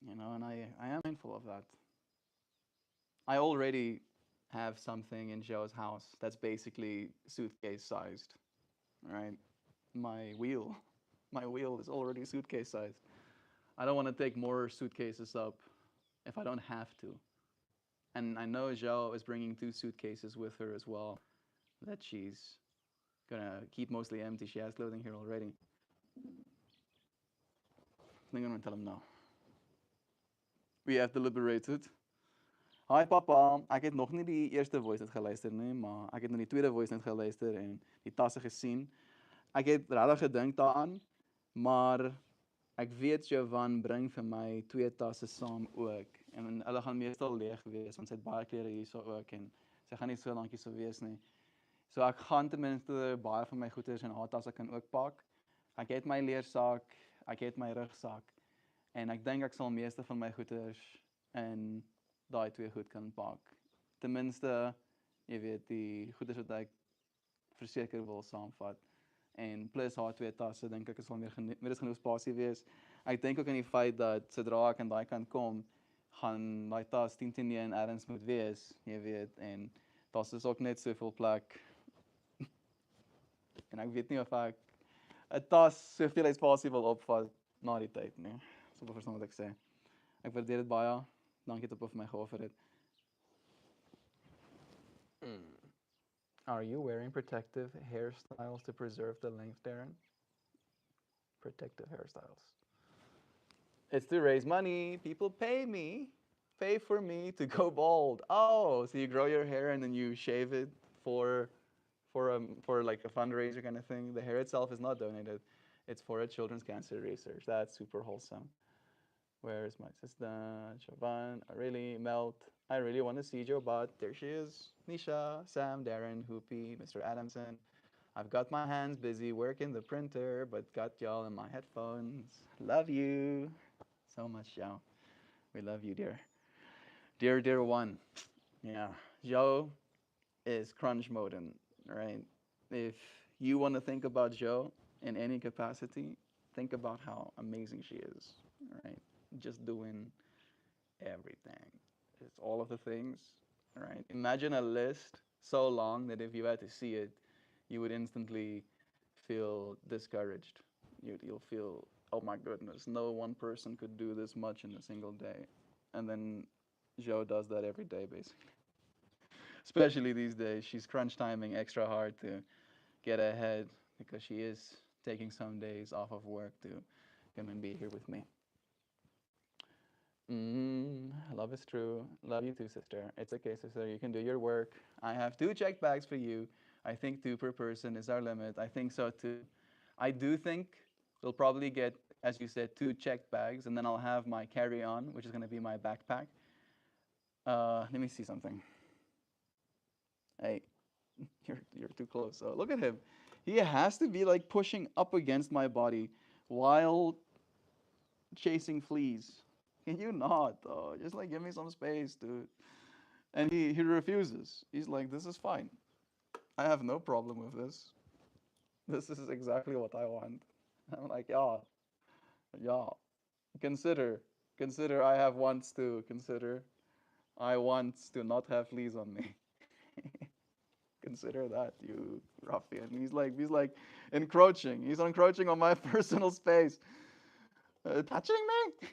And I am mindful of that. I already have something in Joe's house that's basically suitcase sized, right? My wheel, my wheel is already suitcase sized. I don't want to take more suitcases up if I don't have to. And I know Joe is bringing two suitcases with her as well that she's gonna keep mostly empty. She has clothing here already. I think I'm gonna tell him no. We have deliberated. Hi papa, ek het nog nie die eerste voice net geluister nie, maar ek het na die tweede voice net geluister en die tasse gesien. Ek het regtig gedink daaraan, maar ek weet Jovan bring vir my twee tasse saam ook en hulle gaan meestal leeg wees want sy het baie klere hierso ook en sy gaan nie so lank hierso wees nie. So ek gaan ten minste baie van my goeders in haar tasse kan ook pak. Ek het my leersak, ek het my rugsak en ek dink ek sal meeste van my goeders in daai twee goed kan pak. Ten minste, jy weet, die goeders wat ek verseker wil saamvat. En plus haar twee tasse, dink ek is wel meer is genoeg spasie wees. Ek dink ook aan die feit dat sodra ek aan daai kant kom, gaan daai tas 10 ergens moet wees, jy weet, en daar's dus ook net soveel plek. En ek weet nie of ek 'n tas soveel spasie wil opvat na die tyd nie. So verstaan wat ek sê. Ek waardeer dit baie. Dankie dat jy vir my geoffer het. Are you wearing protective hairstyles to preserve the length, Darren? Protective hairstyles. It's to raise money. People pay for me to go bald. Oh, so you grow your hair and then you shave it for like a fundraiser kind of thing. The hair itself is not donated. It's for a children's cancer research. That's super wholesome. Where is my sister? Jovan, I really want to see Joe, but there she is. Nisha, Sam, Darren, Hoopy, Mr. Adamson. I've got my hands busy working the printer, but got y'all in my headphones. Love you so much, Joe. We love you, dear. Dear one. Yeah. Joe is crunch modin, right? If you want to think about Joe in any capacity, think about how amazing she is, right? Just doing everything. It's all of the things, right? Imagine a list so long that if you had to see it, you would instantly feel discouraged. You'll feel, oh my goodness, no one person could do this much in a single day. And then Joe does that every day, basically. Especially these days, she's crunch timing extra hard to get ahead because she is taking some days off of work to come and be here with me. Love is true. Love you too, sister. It's okay, sister. You can do your work. I have 2 checked bags for you. I think 2 per person is our limit. I think so too. I do think we'll probably get, as you said, 2 checked bags, and then I'll have my carry-on, which is going to be my backpack. Let me see something. Hey, you're too close. So look at him. He has to be like pushing up against my body while chasing fleas. Can you not, though? Just like give me some space, dude. And he refuses. He's like, this is fine. I have no problem with this. This is exactly what I want. I'm like, yeah. Consider I have wants to consider. I want to not have fleas on me. Consider that, you ruffian. He's like encroaching. He's encroaching on my personal space. Touching me?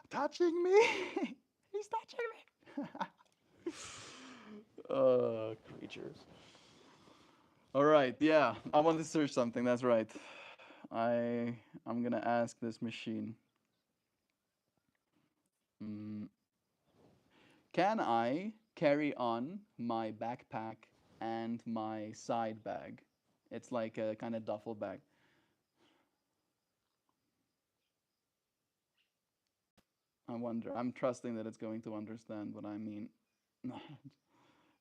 Touching me? He's touching me. Creatures. All right, yeah. I want to search something. That's right. I'm gonna ask this machine. Can I carry on my backpack and my side bag? It's like a kind of duffel bag. I wonder. I'm trusting that it's going to understand what I mean.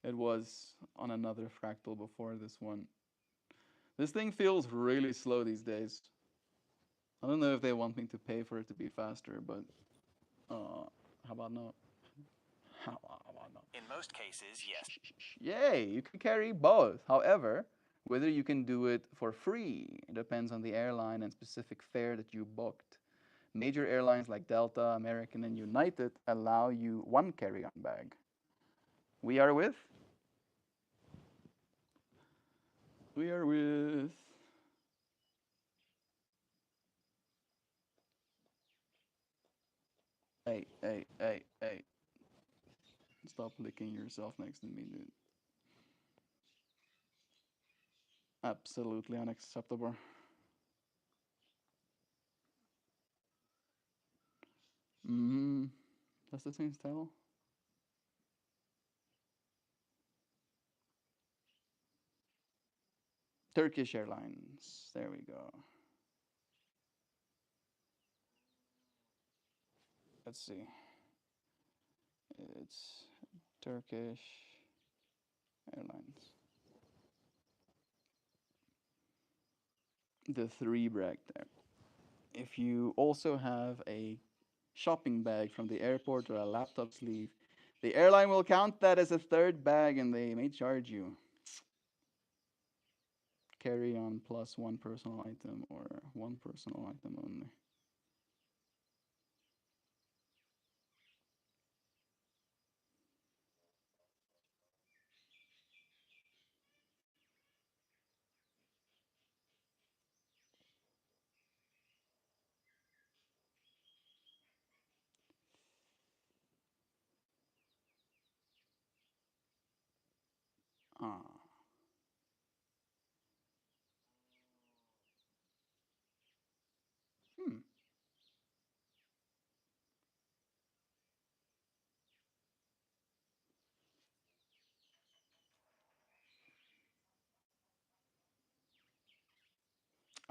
It was on another fractal before this one. This thing feels really slow these days. I don't know if they want me to pay for it to be faster, but how about no? How about no? In most cases, yes. Yay, you can carry both. However, whether you can do it for free depends on the airline and specific fare that you booked. Major airlines like Delta, American, and United allow you one carry-on bag. We are with We are with. Hey, hey, hey, hey. Stop licking yourself next to me, dude. Absolutely unacceptable. Mm-hmm. That's the same style. Turkish Airlines. There we go. Let's see. It's Turkish Airlines. The three brag there. If you also have a shopping bag from the airport or a laptop sleeve, the airline will count that as a third bag and they may charge you. Carry on plus one personal item or one personal item only. Ah. Hmm.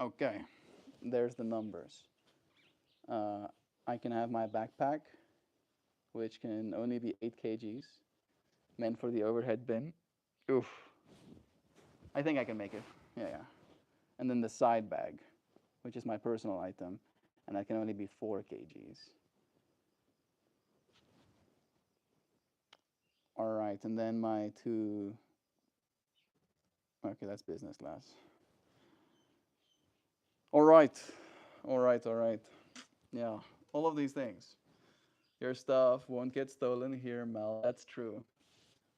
Okay. There's the numbers. Uh, I can have my backpack, which can only be 8 kgs, meant for the overhead bin. Oof. I think I can make it. Yeah, yeah. And then the side bag, which is my personal item, and that can only be 4 kgs. All right, and then my two. Okay, that's business class. All right, all right, all right. Yeah, all of these things. Your stuff won't get stolen here, Mel. That's true.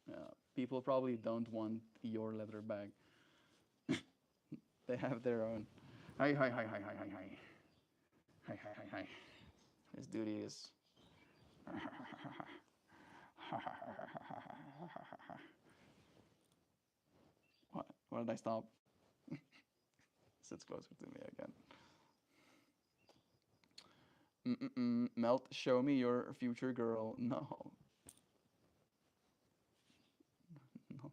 Yeah, people probably don't want your leather bag. They have their own. Hi, hi, hi, hi, hi, hi, hi. Hi, hi, hi, hi. His duty is. What? Why did I stop? Sits closer to me again. Melt, show me your future girl. No, no.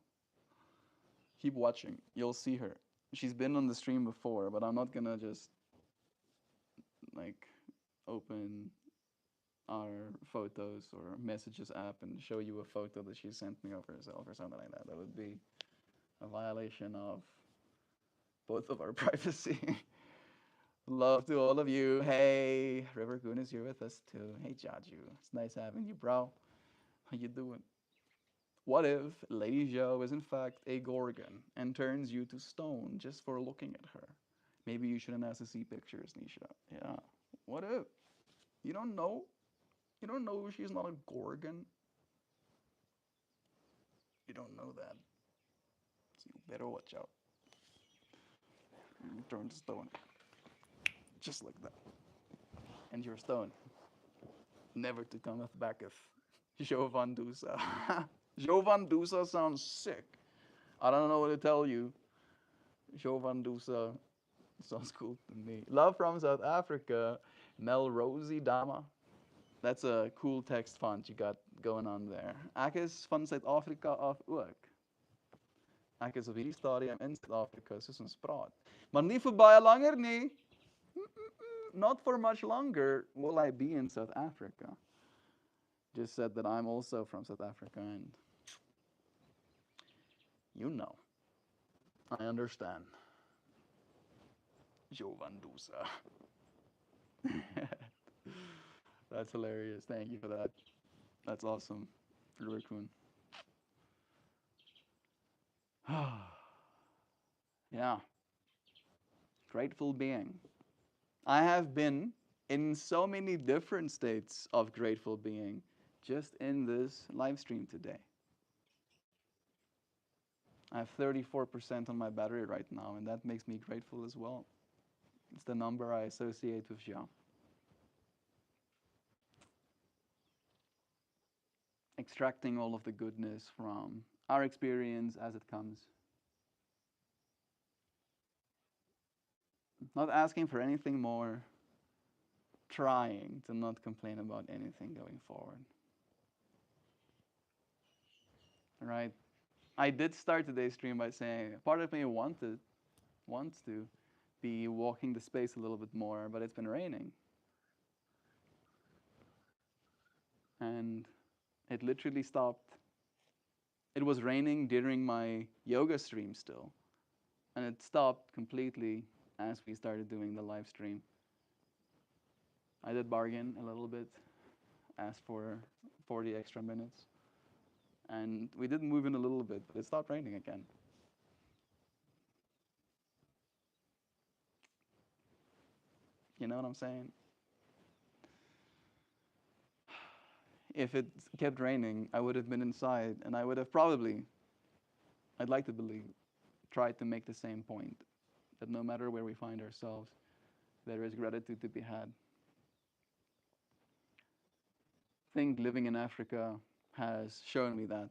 Keep watching. You'll see her. She's been on the stream before, but I'm not gonna just like open our photos or messages app and show you a photo that she sent me of herself or something like that. That would be a violation of both of our privacy. Love to all of you. Hey, River Goon is here with us too. Hey, Jaju. It's nice having you, bro. How you doing? What if Lady Zhou is in fact a Gorgon and turns you to stone just for looking at her? Maybe you shouldn't ask to see pictures, Nisha. Yeah. What if? You don't know? You don't know she's not a Gorgon? You don't know that. So you better watch out. You turn to stone. Just like that. And you're stone. Never to come backeth. Jovan Dusa. Jovan Dusa sounds sick. I don't know what to tell you. Jovan Dusa sounds cool to me. Love from South Africa. Melrose Dama. That's a cool text font you got going on there. Ek is van Suid-Afrika af ook. Ek is op hierdie stadium in Suid-Afrika soos ons praat. Maar nie vir baie langer nie. Not for much longer will I be in South Africa. Just said that I'm also from South Africa and you know. I understand. Jovan Dusa. That's hilarious. Thank you for that. That's awesome. Raccoon. Yeah. Grateful being. I have been in so many different states of grateful being just in this live stream today. I have 34% on my battery right now, and that makes me grateful as well. It's the number I associate with Jia. Extracting all of the goodness from our experience as it comes. Not asking for anything more, trying to not complain about anything going forward. Right? I did start today's stream by saying part of me wants to be walking the space a little bit more, but it's been raining. And it literally stopped. It was raining during my yoga stream still, and it stopped completely as we started doing the live stream. I did bargain a little bit, asked for 40 extra minutes, and we did move in a little bit, but it stopped raining again. You know what I'm saying? If it kept raining, I would have been inside, and I would have probably, I'd like to believe, tried to make the same point that no matter where we find ourselves, there is gratitude to be had. I think living in Africa has shown me that,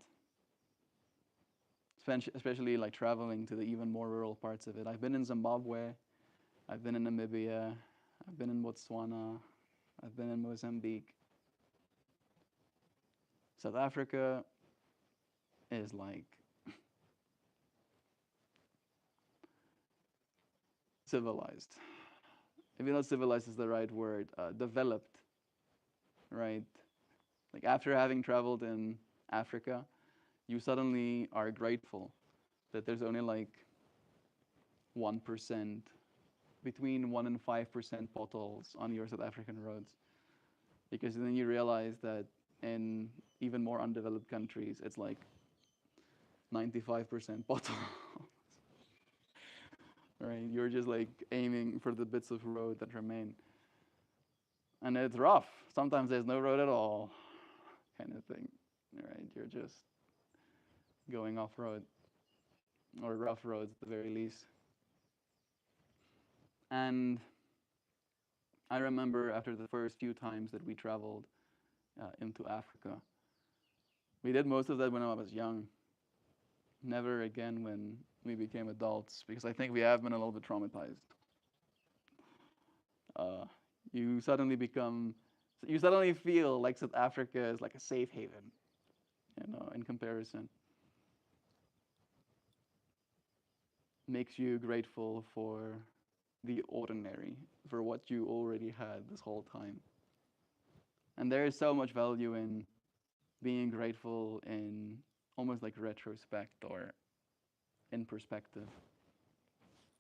especially like traveling to the even more rural parts of it. I've been in Zimbabwe, I've been in Namibia, I've been in Botswana, I've been in Mozambique. South Africa is like civilized. Maybe not civilized is the right word, developed, right? Like after having traveled in Africa, you suddenly are grateful that there's only like 1%, between 1 and 5% potholes on your South African roads. Because then you realize that in even more undeveloped countries, it's like 95% potholes. Right? You're just like aiming for the bits of road that remain. And it's rough. Sometimes there's no road at all, kind of thing. Right? You're just going off road, or rough roads at the very least. And I remember after the first few times that we traveled into Africa, we did most of that when I was young. Never again when we became adults, because I think we have been a little bit traumatized. Uh, you suddenly become, you suddenly feel like South Africa is like a safe haven, you know, in comparison. Makes you grateful for the ordinary, for what you already had this whole time. And there is so much value in being grateful in almost like retrospect or in perspective.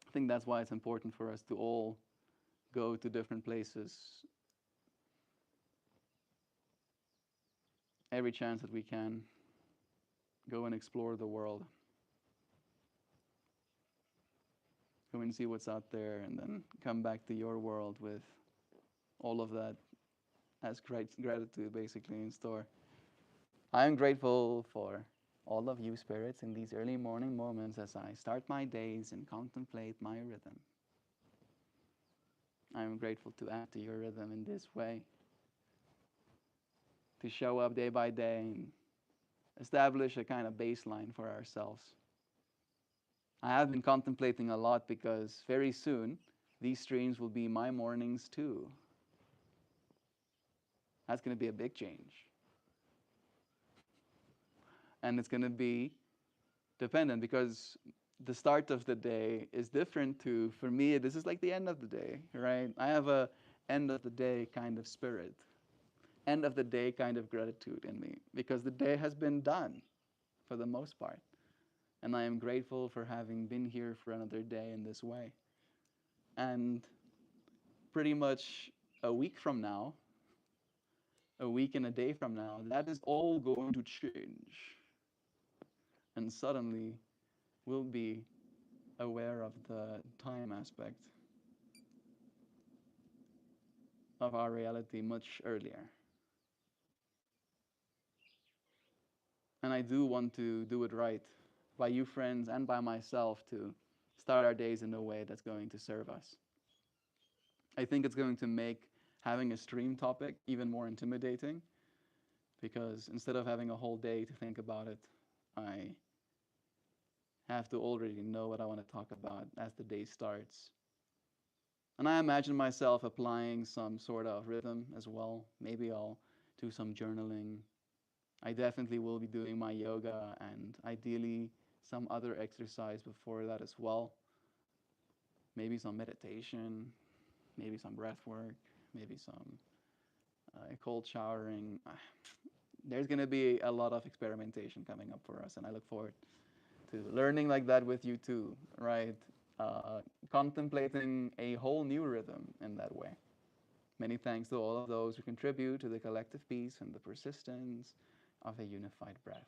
I think that's why it's important for us to all go to different places every chance that we can. Go and explore the world. Go and see what's out there, and then come back to your world with all of that as gratitude basically in store. I am grateful for all of you spirits in these early morning moments as I start my days and contemplate my rhythm. I am grateful to add to your rhythm in this way, to show up day by day and establish a kind of baseline for ourselves. I have been contemplating a lot because very soon these streams will be my mornings too. That's going to be a big change. And it's going to be dependent because the start of the day is different to, for me, this is like the end of the day, right? I have a end of the day kind of spirit, end of the day kind of gratitude in me because the day has been done for the most part. And I am grateful for having been here for another day in this way. And pretty much a week from now, a week and a day from now, that is all going to change. And suddenly, we'll be aware of the time aspect of our reality much earlier. And I do want to do it right by you friends and by myself to start our days in a way that's going to serve us. I think it's going to make having a stream topic even more intimidating because instead of having a whole day to think about it, I have to already know what I want to talk about as the day starts. And I imagine myself applying some sort of rhythm as well. Maybe I'll do some journaling. I definitely will be doing my yoga and ideally some other exercise before that as well. Maybe some meditation, maybe some breath work, maybe some cold showering. There's going to be a lot of experimentation coming up for us, and I look forward to learning like that with you too, right? Uh, Contemplating a whole new rhythm in that way. Many thanks to all of those who contribute to the collective peace and the persistence of a unified breath.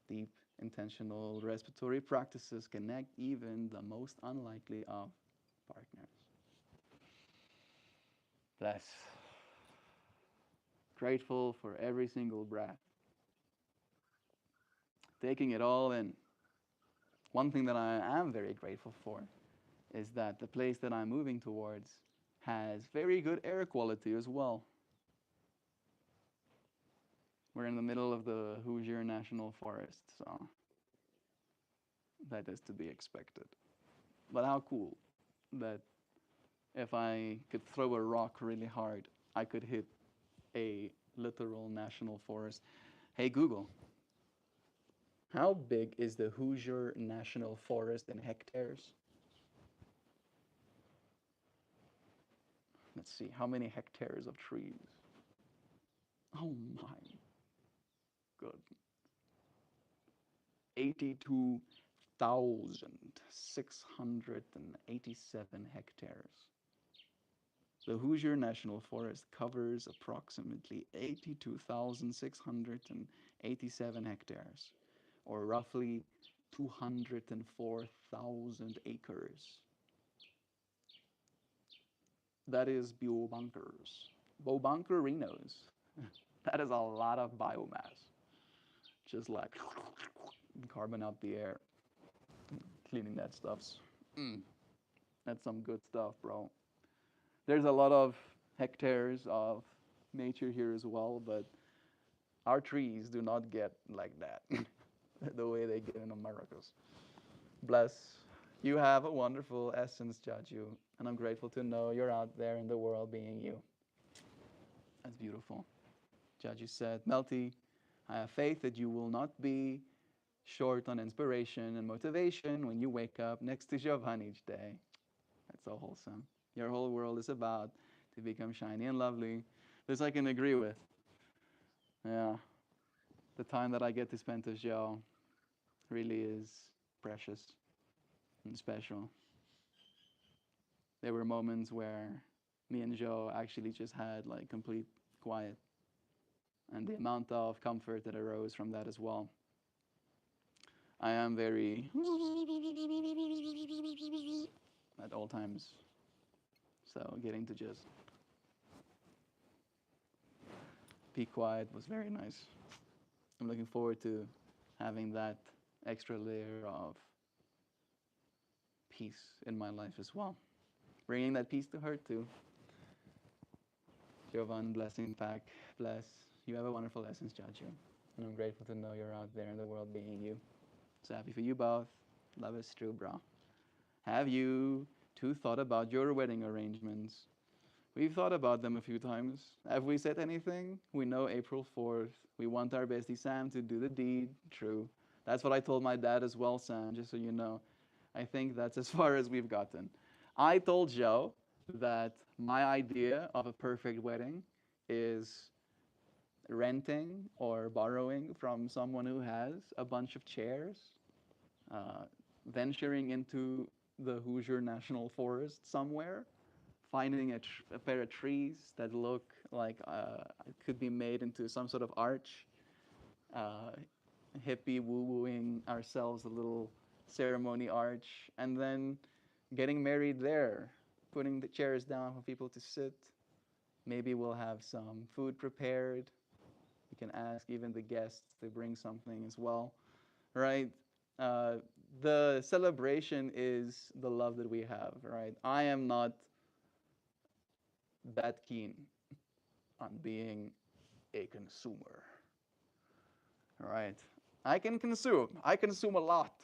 Deep, intentional respiratory practices connect even the most unlikely of partners. Bless. Grateful for every single breath. Taking it all in. One thing that I am very grateful for is that the place that I'm moving towards has very good air quality as well. We're in the middle of the Hoosier National Forest, so that is to be expected. But how cool that if I could throw a rock really hard, I could hit a literal national forest. Hey Google, how big is the Hoosier National Forest in hectares? Let's see, how many hectares of trees? Oh my goodness. 82,687 hectares. The Hoosier National Forest covers approximately 82,687 hectares, or roughly 204,000 acres. That is biobunkers. Bobunkerinos. That is a lot of biomass. Just like carbon out the air, cleaning that stuffs. Mm, that's some good stuff, bro. There's a lot of hectares of nature here as well, but our trees do not get like that the way they get in Americas. Bless. You have a wonderful essence, Jaju, and I'm grateful to know you're out there in the world being you. That's beautiful. Jaju said, Melty, I have faith that you will not be short on inspiration and motivation when you wake up next to Jovan each day. That's so wholesome. Your whole world is about to become shiny and lovely. This I can agree with. Yeah, the time that I get to spend with Joe really is precious and special. There were moments where me and Joe actually just had like complete quiet, and the amount of comfort that arose from that as well. I am very at all times, so getting to just be quiet was very nice. I'm looking forward to having that extra layer of peace in my life as well. Bringing that peace to her too. Jovan, blessing pack, bless. You have a wonderful essence, Chacho. And I'm grateful to know you're out there in the world being you. So happy for you both. Love is true, bro. Have you two thought about your wedding arrangements? We've thought about them a few times. Have we said anything? We know April 4th. We want our bestie Sam to do the deed. True. That's what I told my dad as well, Sam, just so you know. I think that's as far as we've gotten. I told Joe that my idea of a perfect wedding is renting or borrowing from someone who has a bunch of chairs, uh, venturing into the Hoosier National Forest somewhere, finding a pair of trees that look like it could be made into some sort of arch, uh, hippie woo-wooing ourselves a little ceremony arch, and then getting married there, putting the chairs down for people to sit. Maybe we'll have some food prepared. We can ask even the guests to bring something as well, right? Uh, the celebration is the love that we have, right? I am not that keen on being a consumer, right? I can consume. I consume a lot.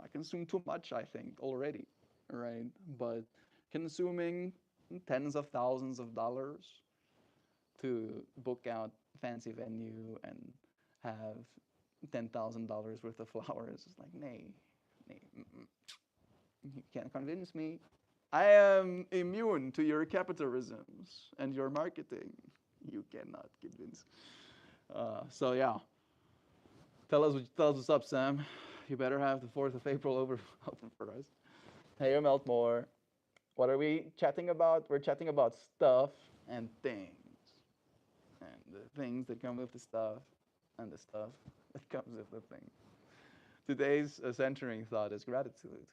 I consume too much, I think, already, right? But consuming tens of thousands of dollars to book out fancy venue and have $10,000 worth of flowers is like, nay, nay, you can't convince me. I am immune to your capitalisms and your marketing. You cannot convince. So yeah, tell us what's up, Sam. You better have the 4th of April over open for us. Hey, MeltMore. What are we chatting about? We're chatting about stuff and things, and the things that come with the stuff, and the stuff that comes with the thing. Today's centering thought is gratitude,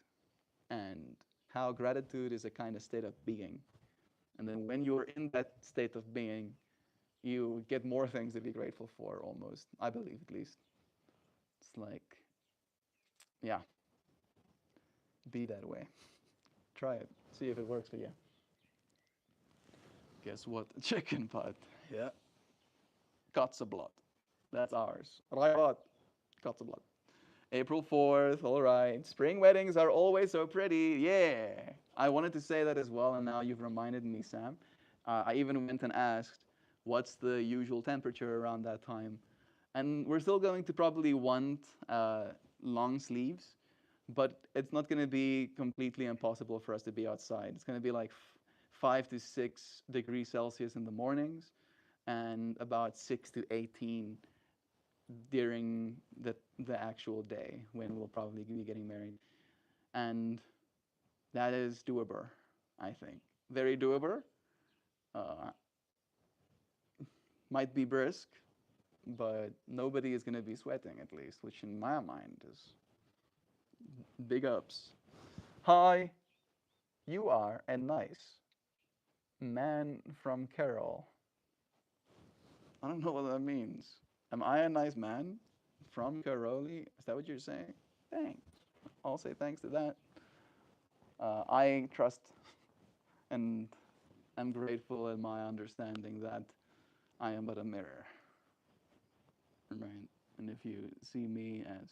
and how gratitude is a kind of state of being. And then when you're in that state of being, you get more things to be grateful for, almost. I believe, at least. It's like, yeah, be that way. Try it. See if it works for you. Guess what? Chicken pot. Yeah. Cuts of blood. That's ours. Right. Cuts of blood. April 4th, all right. Spring weddings are always so pretty. Yeah. I wanted to say that as well, and now you've reminded me, Sam. I even went and asked, what's the usual temperature around that time? And we're still going to probably want long sleeves, but it's not going to be completely impossible for us to be outside. It's going to be like 5 to 6 degrees Celsius in the mornings and about 6 to 18 during the actual day when we'll probably be getting married. And that is doable, I think. Very doable. Uh, might be brisk, but nobody is going to be sweating at least, which in my mind is big ups. Hi, you are a nice man from Carol. I don't know what that means. Am I a nice man from Caroli? Is that what you're saying? Thanks. I'll say thanks to that. I trust and am grateful in my understanding that I am but a mirror, right? And if you see me as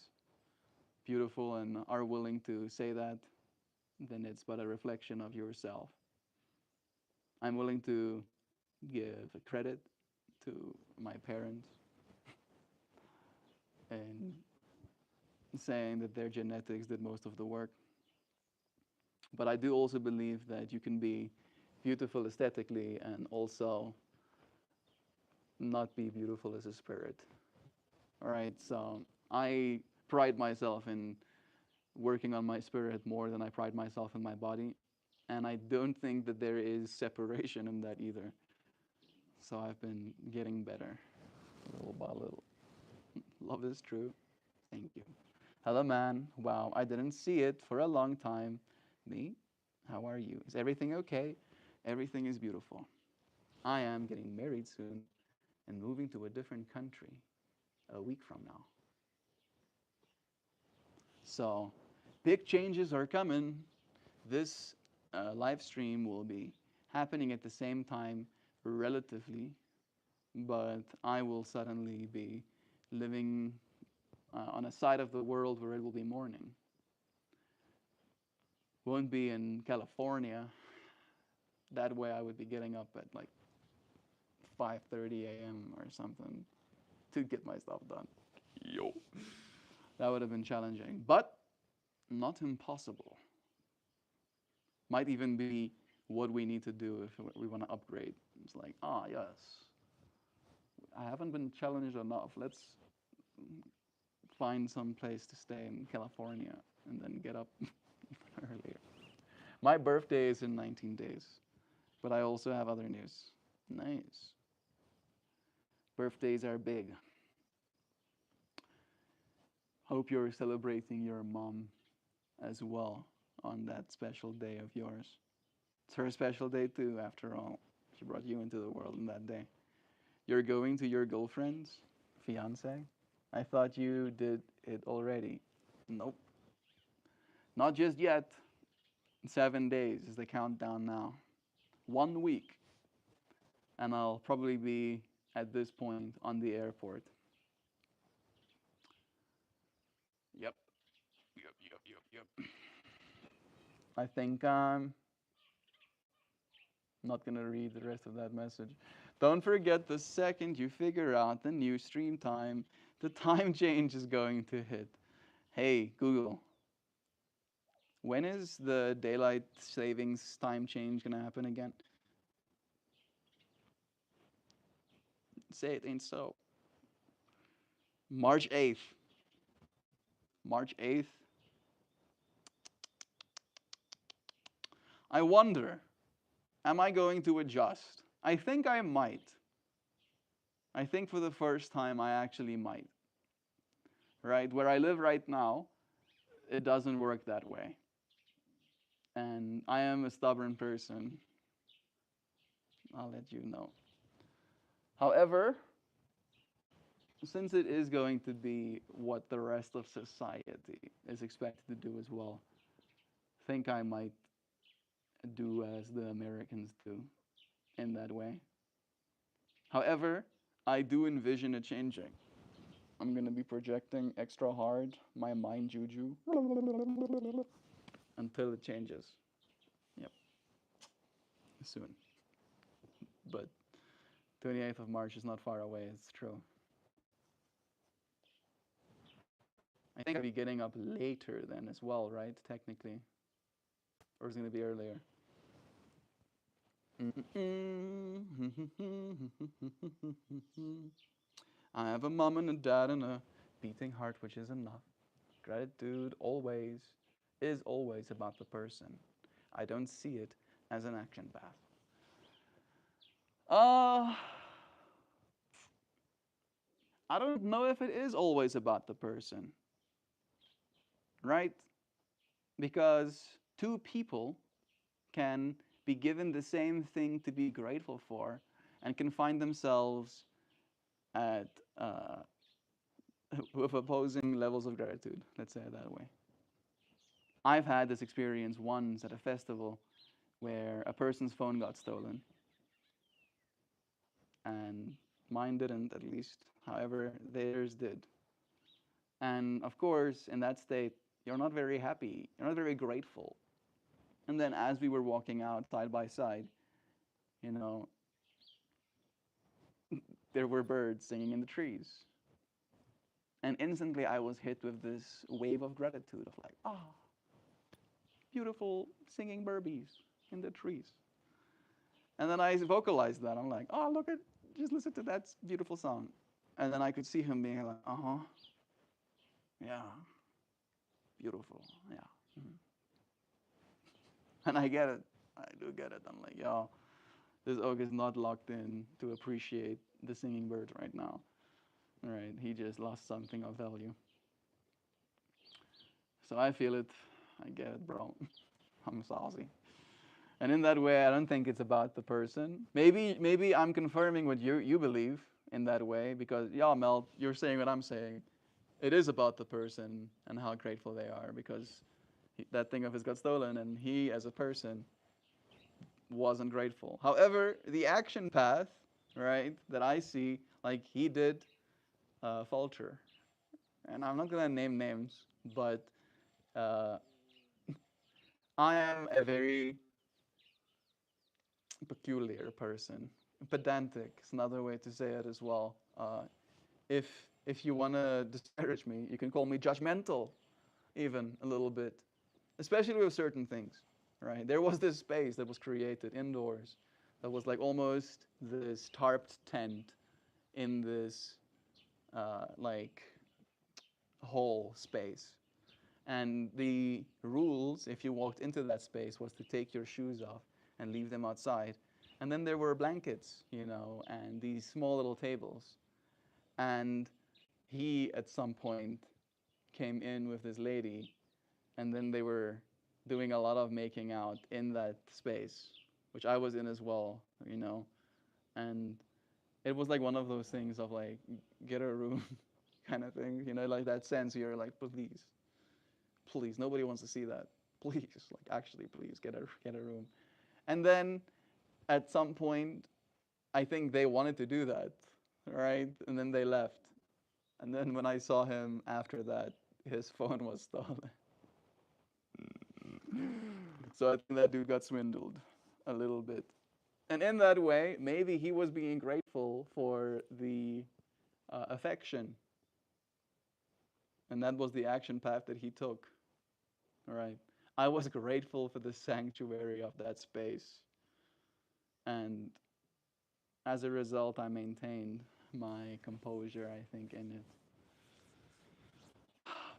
beautiful and are willing to say that, then it's but a reflection of yourself. I'm willing to give credit to my parents and saying that their genetics did most of the work. But I do also believe that you can be beautiful aesthetically and also not be beautiful as a spirit. All right, so I pride myself in working on my spirit more than I pride myself in my body. And I don't think that there is separation in that either. So I've been getting better little by little. Love is true. Thank you. Hello, man. Wow, I didn't see it for a long time. Me? How are you? Is everything okay? Everything is beautiful. I am getting married soon and moving to a different country a week from now. So, big changes are coming. This live stream will be happening at the same time, relatively, but I will suddenly be living on a side of the world where it will be morning. Won't be in California. That way, I would be getting up at like 5:30 a.m. or something to get my stuff done. Yo, that would have been challenging, but not impossible. Might even be what we need to do if we want to upgrade. It's like, ah, yes, I haven't been challenged enough. Let's find some place to stay in California and then get up earlier. My birthday is in 19 days, but I also have other news. Nice. Birthdays are big. Hope you're celebrating your mom as well on that special day of yours. It's her special day too, after all. She brought you into the world on that day. You're going to your girlfriend's fiance? I thought you did it already. Nope. Not just yet. 7 days is the countdown now. 1 week, and I'll probably be at this point on the airport. Yep, yep. I think I'm not gonna read the rest of that message. Don't forget, the second you figure out the new stream time, the time change is going to hit. Hey, Google, when is the daylight savings time change gonna happen again? Say it ain't so. March 8th. March 8th. I wonder, am I going to adjust? I think I might. I think for the first time I actually might. Right? Where I live right now, it doesn't work that way. And I am a stubborn person. I'll let you know. However, since it is going to be what the rest of society is expected to do as well, I think I might do as the Americans do in that way. However, I do envision it changing. I'm gonna be projecting extra hard my mind juju until it changes. Yep, soon. But 28th of March is not far away, it's true. I think I'll be getting up later then as well, right? Technically. Or is it gonna be earlier? I have a mom and a dad and a beating heart, which is enough. Gratitude always is always about the person. I don't see it as an action path. Uh, I don't know if it is always about the person, right? Because two people can be given the same thing to be grateful for and can find themselves at with opposing levels of gratitude. Let's say it that way. I've had this experience once at a festival where a person's phone got stolen, and mine didn't, at least. However, theirs did. And of course, in that state, you're not very happy, you're not very grateful. And then as we were walking out side by side, you know, there were birds singing in the trees. And instantly I was hit with this wave of gratitude of like, ah, oh, beautiful singing birdies in the trees. And then I vocalized that. I'm like, oh, look at, just listen to that beautiful song. And then I could see him being like, uh-huh, yeah, beautiful, yeah. Mm-hmm. And I get it. I do get it. I'm like, yo, this oak is not locked in to appreciate the singing bird right now. Right? He just lost something of value. So I feel it. I get it, bro. I'm saucy. And in that way, I don't think it's about the person. Maybe I'm confirming what you believe in that way because, yeah, Mel, you're saying what I'm saying. It is about the person and how grateful they are because that thing of his got stolen and he, as a person, wasn't grateful. However, the action path, right, that I see, like he did falter. And I'm not going to name names, but uh, I am a very peculiar person. Pedantic is another way to say it as well. If you want to disparage me, you can call me judgmental, even a little bit, especially with certain things. Right? There was this space that was created indoors, that was like almost this tarped tent in this like whole space. And the rules, if you walked into that space, was to take your shoes off and leave them outside. And then there were blankets, and these small little tables. And he, at some point, came in with this lady, and then they were doing a lot of making out in that space, which I was in as well. And it was like one of those things of like, get a room kind of thing, like that sense you're like, please. Please, nobody wants to see that. Please, like actually, please get a room. And then at some point, I think they wanted to do that, right? And then they left. And then when I saw him after that, his phone was stolen. So I think that dude got swindled a little bit. And in that way, maybe he was being grateful for the affection, and that was the action path that he took. All right. I was grateful for the sanctuary of that space, and as a result, I maintained my composure, I think, in it.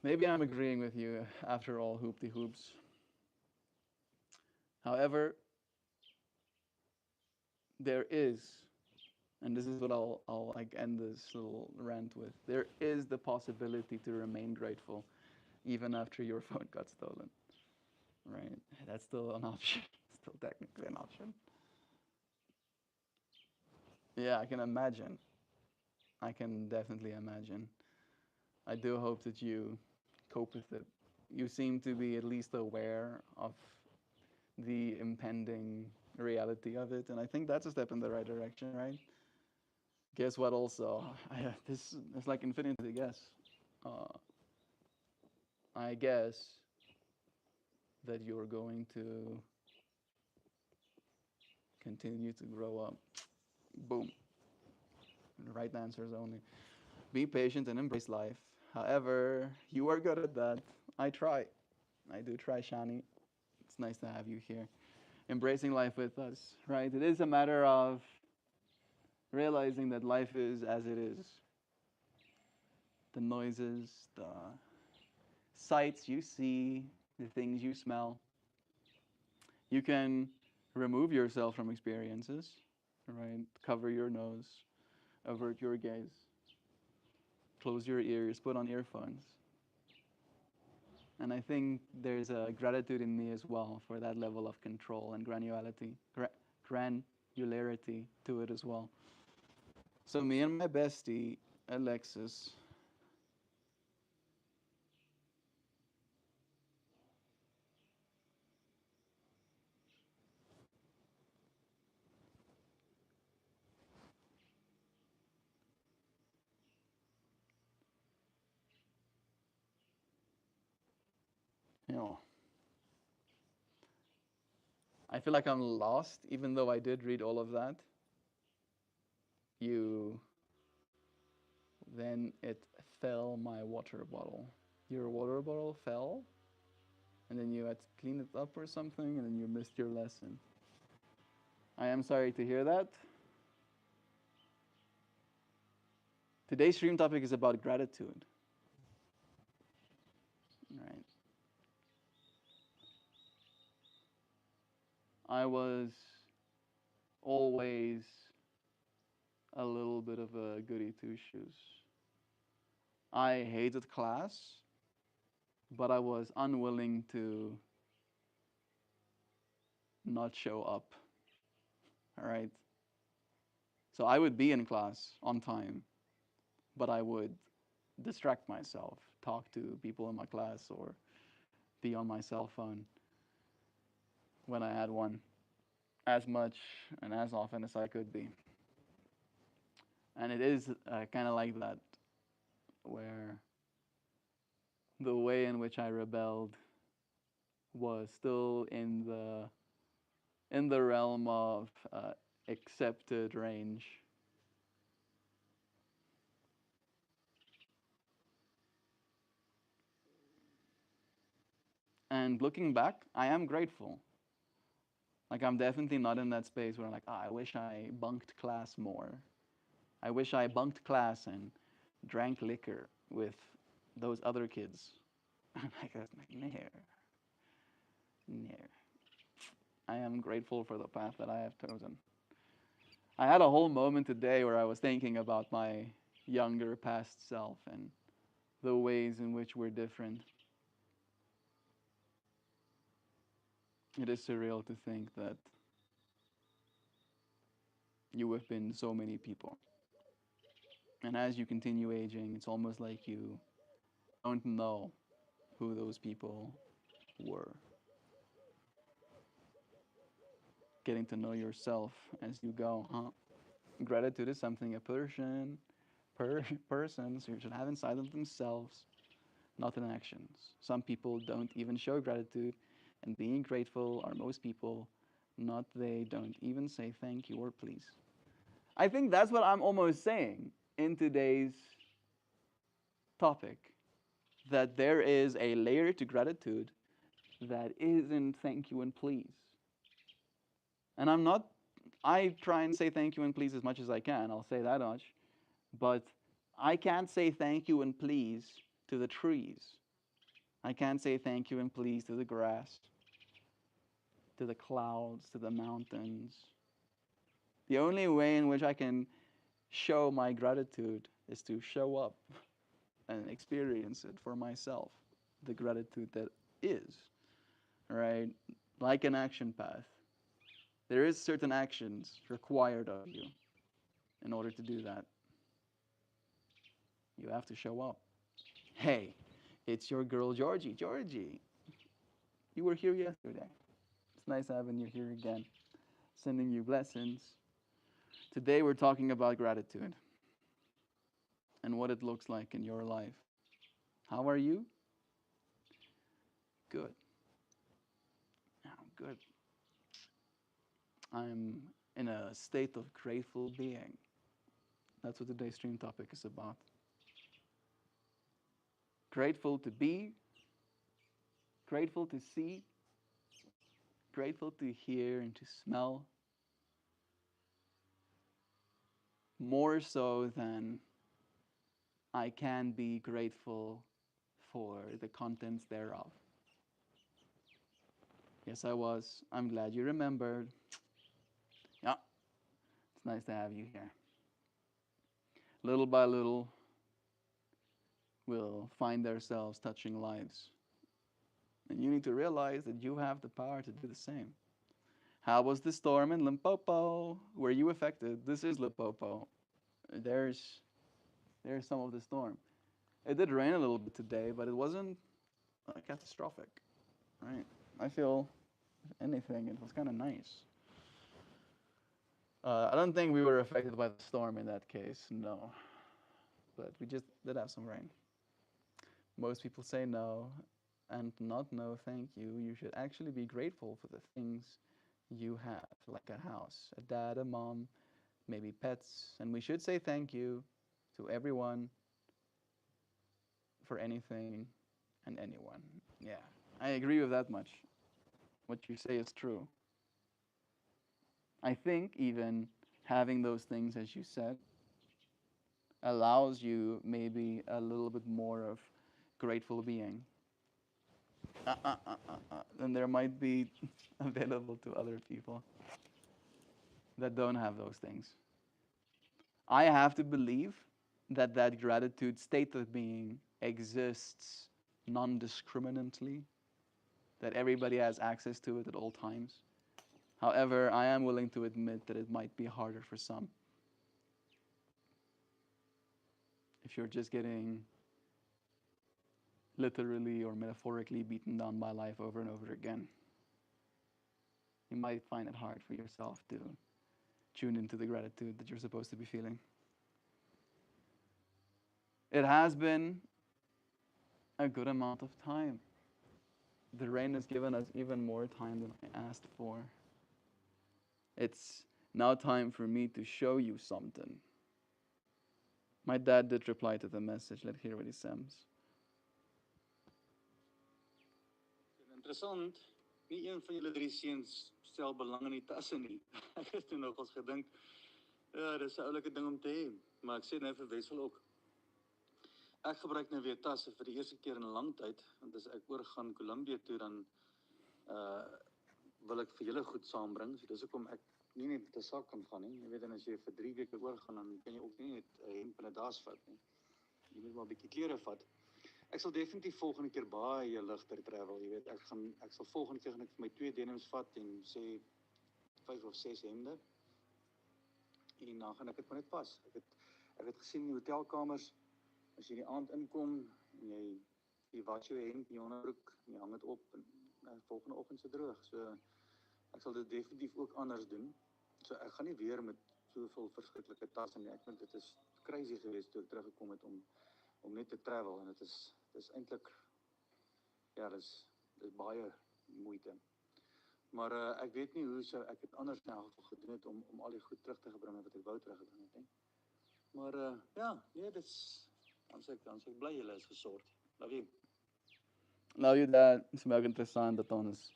Maybe I'm agreeing with you after all, hoopty hoops. However, there is, and this is what I'll like end this little rant with. There is the possibility to remain grateful even after your phone got stolen. Right? That's still an option. Still technically an option. Yeah, I can imagine. I can definitely imagine. I do hope that you cope with it. You seem to be at least aware of the impending reality of it, and I think that's a step in the right direction, right? Guess what? Also, this is like infinity. Guess. Uh, I guess that you're going to continue to grow up. Boom. The right answers only. Be patient and embrace life. However, you are good at that. I try. I do try, Shani. It's nice to have you here. Embracing life with us, right? It is a matter of realizing that life is as it is. The noises, the sights you see, the things you smell. You can remove yourself from experiences, right? Cover your nose, avert your gaze, close your ears, put on earphones. And I think there's a gratitude in me as well for that level of control and granularity to it as well. So me and my bestie, Alexis, you know, I feel like I'm lost, even though I did read all of that. You, then it fell my water bottle. Your water bottle fell, and then you had to clean it up or something, and then you missed your lesson. I am sorry to hear that. Today's stream topic is about gratitude, right? I was always a little bit of a goody two shoes. I hated class, but I was unwilling to not show up. All right. So I would be in class on time, but I would distract myself, talk to people in my class, or be on my cell phone when I had one as much and as often as I could be. And it is kind of like that, where the way in which I rebelled was still in the realm of accepted range. And looking back, I am grateful. Like I'm definitely not in that space where I'm like, I wish I bunked class more. I wish I bunked class and drank liquor with those other kids. Like, no, no. I am grateful for the path that I have chosen. I had a whole moment today where I was thinking about my younger past self and the ways in which we're different. It is surreal to think that you have been so many people. And as you continue aging, it's almost like you don't know who those people were. Getting to know yourself as you go, huh? Gratitude is something a persons should have inside of themselves, not in actions. Some people don't even show gratitude, and being grateful are most people not they don't even say thank you or please. I think that's what I'm almost saying in today's topic, that there is a layer to gratitude that isn't thank you and please. And I try and say thank you and please as much as I can, I'll say that much, but I can't say thank you and please to the trees. I can't say thank you and please to the grass, to the clouds, to the mountains. The only way in which I can show my gratitude is to show up and experience it for myself. The gratitude that is, right? Like an action path. There is certain actions required of you in order to do that. You have to show up. Hey, it's your girl Georgie. Georgie, you were here yesterday. It's nice having you here again. Sending you blessings. Today we're talking about gratitude and what it looks like in your life. How are you? Good. Yeah, good. I'm in a state of grateful being. That's what today's stream topic is about. Grateful to be, grateful to see, grateful to hear and to smell, more so than I can be grateful for the contents thereof. Yes, I was. I'm glad you remembered. Yeah, it's nice to have you here. Little by little, we'll find ourselves touching lives. And you need to realize that you have the power to do the same. How was the storm in Limpopo? Were you affected? This is Limpopo. There's there's some of the storm. It did rain a little bit today, but it wasn't catastrophic, right? I feel, if anything, it was kind of nice. I don't think we were affected by the storm in that case, no. But we just did have some rain. Most people say no, and not no, thank you. You should actually be grateful for the things you have, like a house, a dad, a mom, maybe pets. And we should say thank you to everyone for anything and anyone. Yeah, I agree with that much. What you say is true. I think even having those things, as you said, allows you maybe a little bit more of grateful being. Than there might be available to other people that don't have those things. I have to believe that that gratitude state of being exists non-discriminately, that everybody has access to it at all times. However, I am willing to admit that it might be harder for some. If you're just getting literally or metaphorically beaten down by life over and over again, you might find it hard for yourself to tune into the gratitude that you're supposed to be feeling. It has been a good amount of time. The rain has given us even more time than I asked for. It's now time for me to show you something. My dad did reply to the message. Let's hear what he says. Interessant. Nie een van julle drie seuns stel belang in die tasse nie. Ek het toe nogals gedink, ja, dis 'n oulike ding om te hê, maar ek sê nou vir Wessel ook. Ek gebruik nou weer tasse vir die eerste keer in 'n lang tyd, want as ek oorgaan Kolumbie toe dan wil ek vir julle goed saambring. So dis hoekom ek nie net met 'n sak kan gaan nie. Jy weet, en as jy vir 3 weke oorgaan dan kan jy ook nie net 'n hemp en 'n das vat nie. Jy moet maar 'n bietjie klere vat. Ek sal definitief volgende keer baie ligter travel, jy weet. Ek sal volgende keer gaan ek vir my 2 denims vat en sê 5 of 6 hemde. En dan gaan ek dit maar net pas. Ek het gesien in die hotelkamers, as jy die aand inkom en jy jy was jou hemp en jou onderbroek, jy hang dit op en volgende oggend se droog. So ek sal dit definitief ook anders doen. So ek gaan nie weer met soveel verskriklike tasse nie. Ek dink dit is crazy geweest toe ek teruggekom het om net te travel en dit is eintlik ja, dis baie moeite. Maar ek weet nie hoe sou ek het anders in elk geval gedoen het om al die goed terug te bring wat ek wou teruggebring het nie. Maar ja, nee, dan sê ek bly julle is gesort. Love you. Nou jy dat is my ook interessant dat ons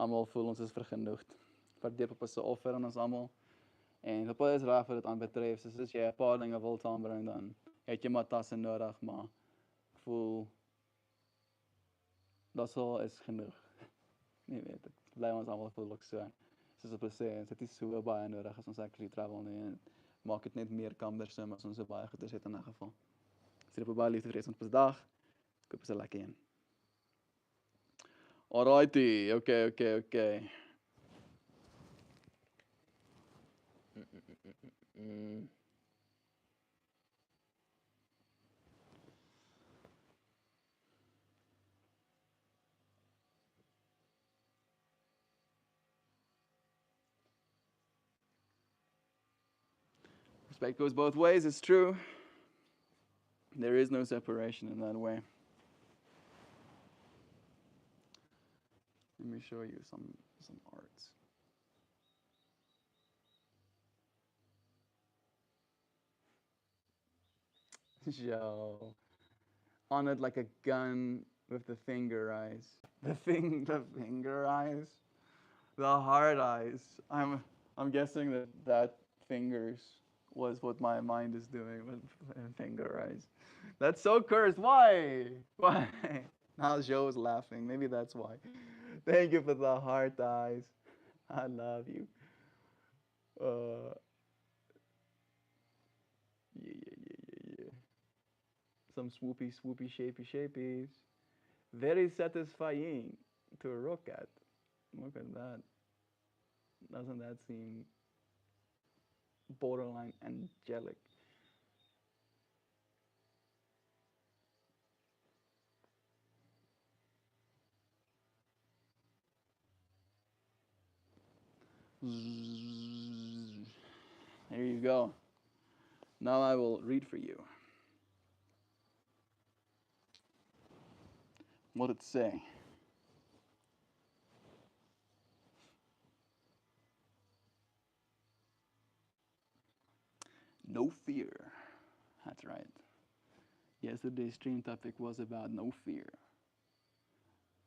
almal voel ons is vergenoegd. Waardeer Papa se offer aan ons almal. En Papa is reg wat dit aanbetref. So as jy 'n paar dinge wil saambring dan het jy maar tasse nodig, maar ek voel dat sal is genoeg. Nee, weet ek. Bly ons almal voel ook so. Soos op sê, dit is nie so baie nodig as ons actually travel nie. En maak dit net meer cumbersome as ons so baie goeders het in 'n geval. Sien op baie liefde vir ons op dag. Koop se lekker een. Alrighty, okay. Respect goes both ways, it's true. There is no separation in that way. Let me show you some arts. Yo. On it like a gun with the finger eyes. The finger eyes. The hard eyes. I'm guessing that fingers was what my mind is doing with finger eyes. That's so cursed. Why? Why? Now Joe's laughing. Maybe that's why. Thank you for the heart eyes. I love you. Yeah. Some swoopy, shapy. Very satisfying to look at. Look at that. Doesn't that seem borderline angelic? There you go. Now I will read for you. What did it say? No fear. That's right. Yesterday's stream topic was about no fear.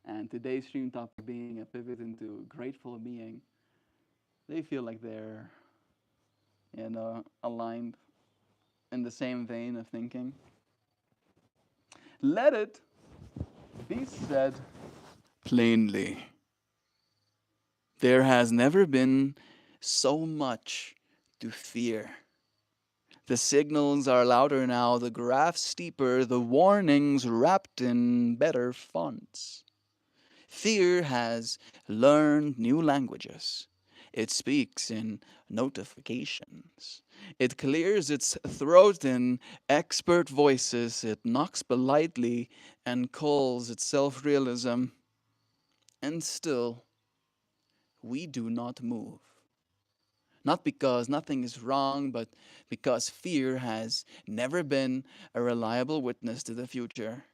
And today's stream topic being a pivot into grateful being, they feel like they're, aligned in the same vein of thinking. Let it be said plainly. There has never been so much to fear. The signals are louder now, the graphs steeper, the warnings wrapped in better fonts. Fear has learned new languages. It speaks in notifications. It clears its throat in expert voices. It knocks politely and calls it self-realism. And still, we do not move. Not because nothing is wrong, but because fear has never been a reliable witness to the future.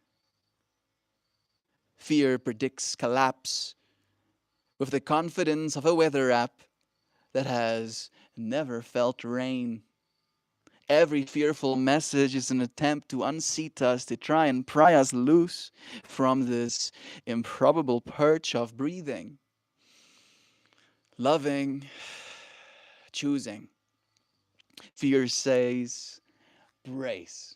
Fear predicts collapse with the confidence of a weather app that has never felt rain. Every fearful message is an attempt to unseat us, to try and pry us loose from this improbable perch of breathing, loving, choosing. Fear says, brace.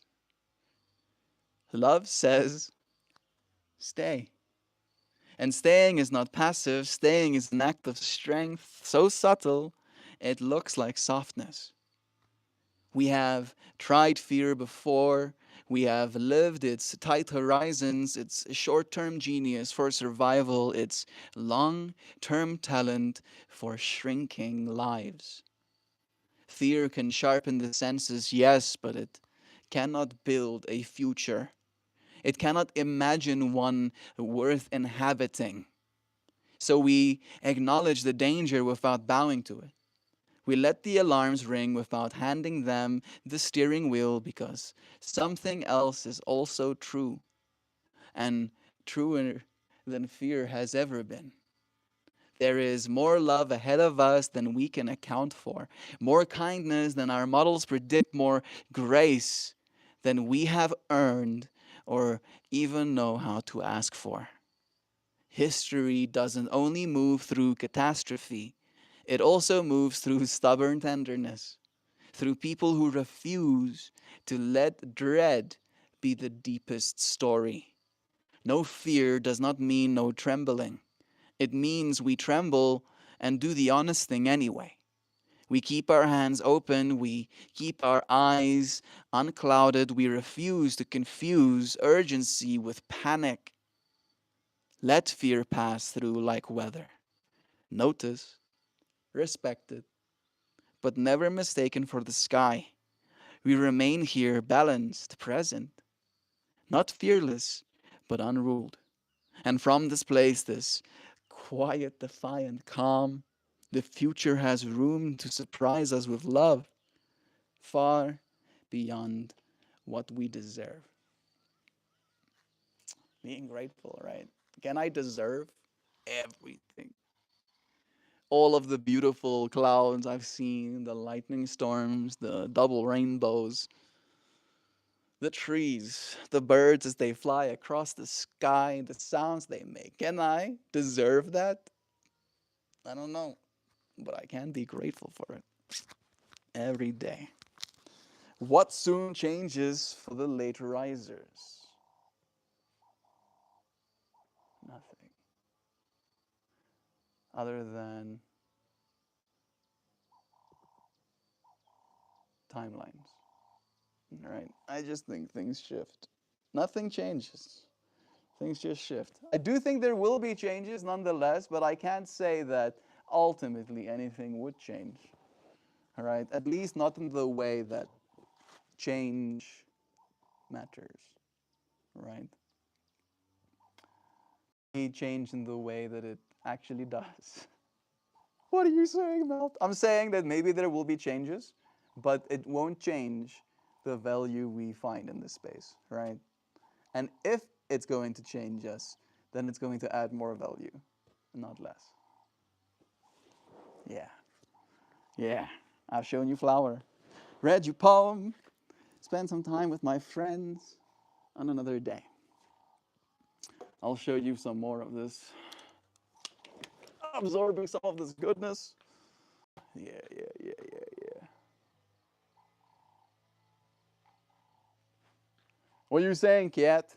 Love says, stay. And staying is not passive. Staying is an act of strength, so subtle, it looks like softness. We have tried fear before. We have lived its tight horizons, its short-term genius for survival, its long-term talent for shrinking lives. Fear can sharpen the senses, yes, but it cannot build a future. It cannot imagine one worth inhabiting. So we acknowledge the danger without bowing to it. We let the alarms ring without handing them the steering wheel because something else is also true, and truer than fear has ever been. There is more love ahead of us than we can account for, more kindness than our models predict, more grace than we have earned or even know how to ask for. History doesn't only move through catastrophe, it also moves through stubborn tenderness, through people who refuse to let dread be the deepest story. No fear does not mean no trembling. It means we tremble and do the honest thing anyway. We keep our hands open, we keep our eyes unclouded, we refuse to confuse urgency with panic. Let fear pass through like weather. Notice, respect it, but never mistaken for the sky. We remain here balanced, present, not fearless, but unruled. And from this place, this quiet, defiant calm, the future has room to surprise us with love far beyond what we deserve. Being grateful, right? Can I deserve everything? All of the beautiful clouds I've seen, the lightning storms, the double rainbows, the trees, the birds as they fly across the sky, the sounds they make. Can I deserve that? I don't know, but I can be grateful for it every day. What soon changes for the late risers? Nothing other than timelines, right? I just think things shift. Nothing changes. Things just shift. I do think there will be changes nonetheless, but I can't say that ultimately anything would change. All right? At least not in the way that change matters, right? Change in the way that it actually does. What are you saying, Melt? I'm saying that maybe there will be changes, but it won't change the value we find in this space, right? And if it's going to change us, then it's going to add more value, not less. Yeah. Yeah. I've shown you flower. Read you poem. Spend some time with my friends on another day. I'll show you some more of this. Absorbing some of this goodness. Yeah. What are you saying, cat?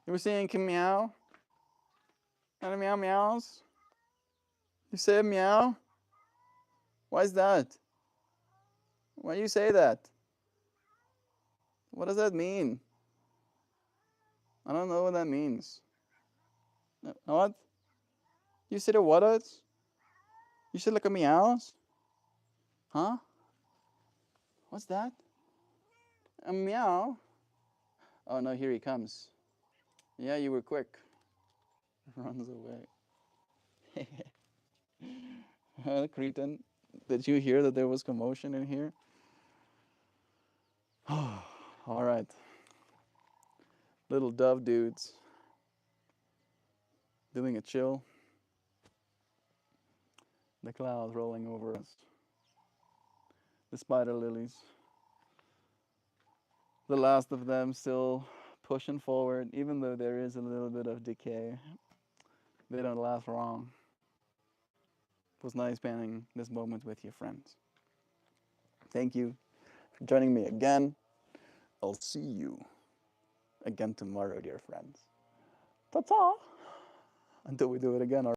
You were saying meow? Any meow meows? You said meow? Why is that? Why do you say that? What does that mean? I don't know what that means. What? You said a what? You said like a meows? Huh? What's that? A meow? Oh no, here he comes. Yeah, you were quick. Runs away. Cretan, did you hear that there was commotion in here? All right. Little dove dudes doing a chill. The clouds rolling over us. The spider lilies. The last of them still pushing forward, even though there is a little bit of decay. They don't last long. It was nice spending this moment with your friends. Thank you for joining me again. I'll see you again tomorrow, dear friends. Ta-ta! Until we do it again.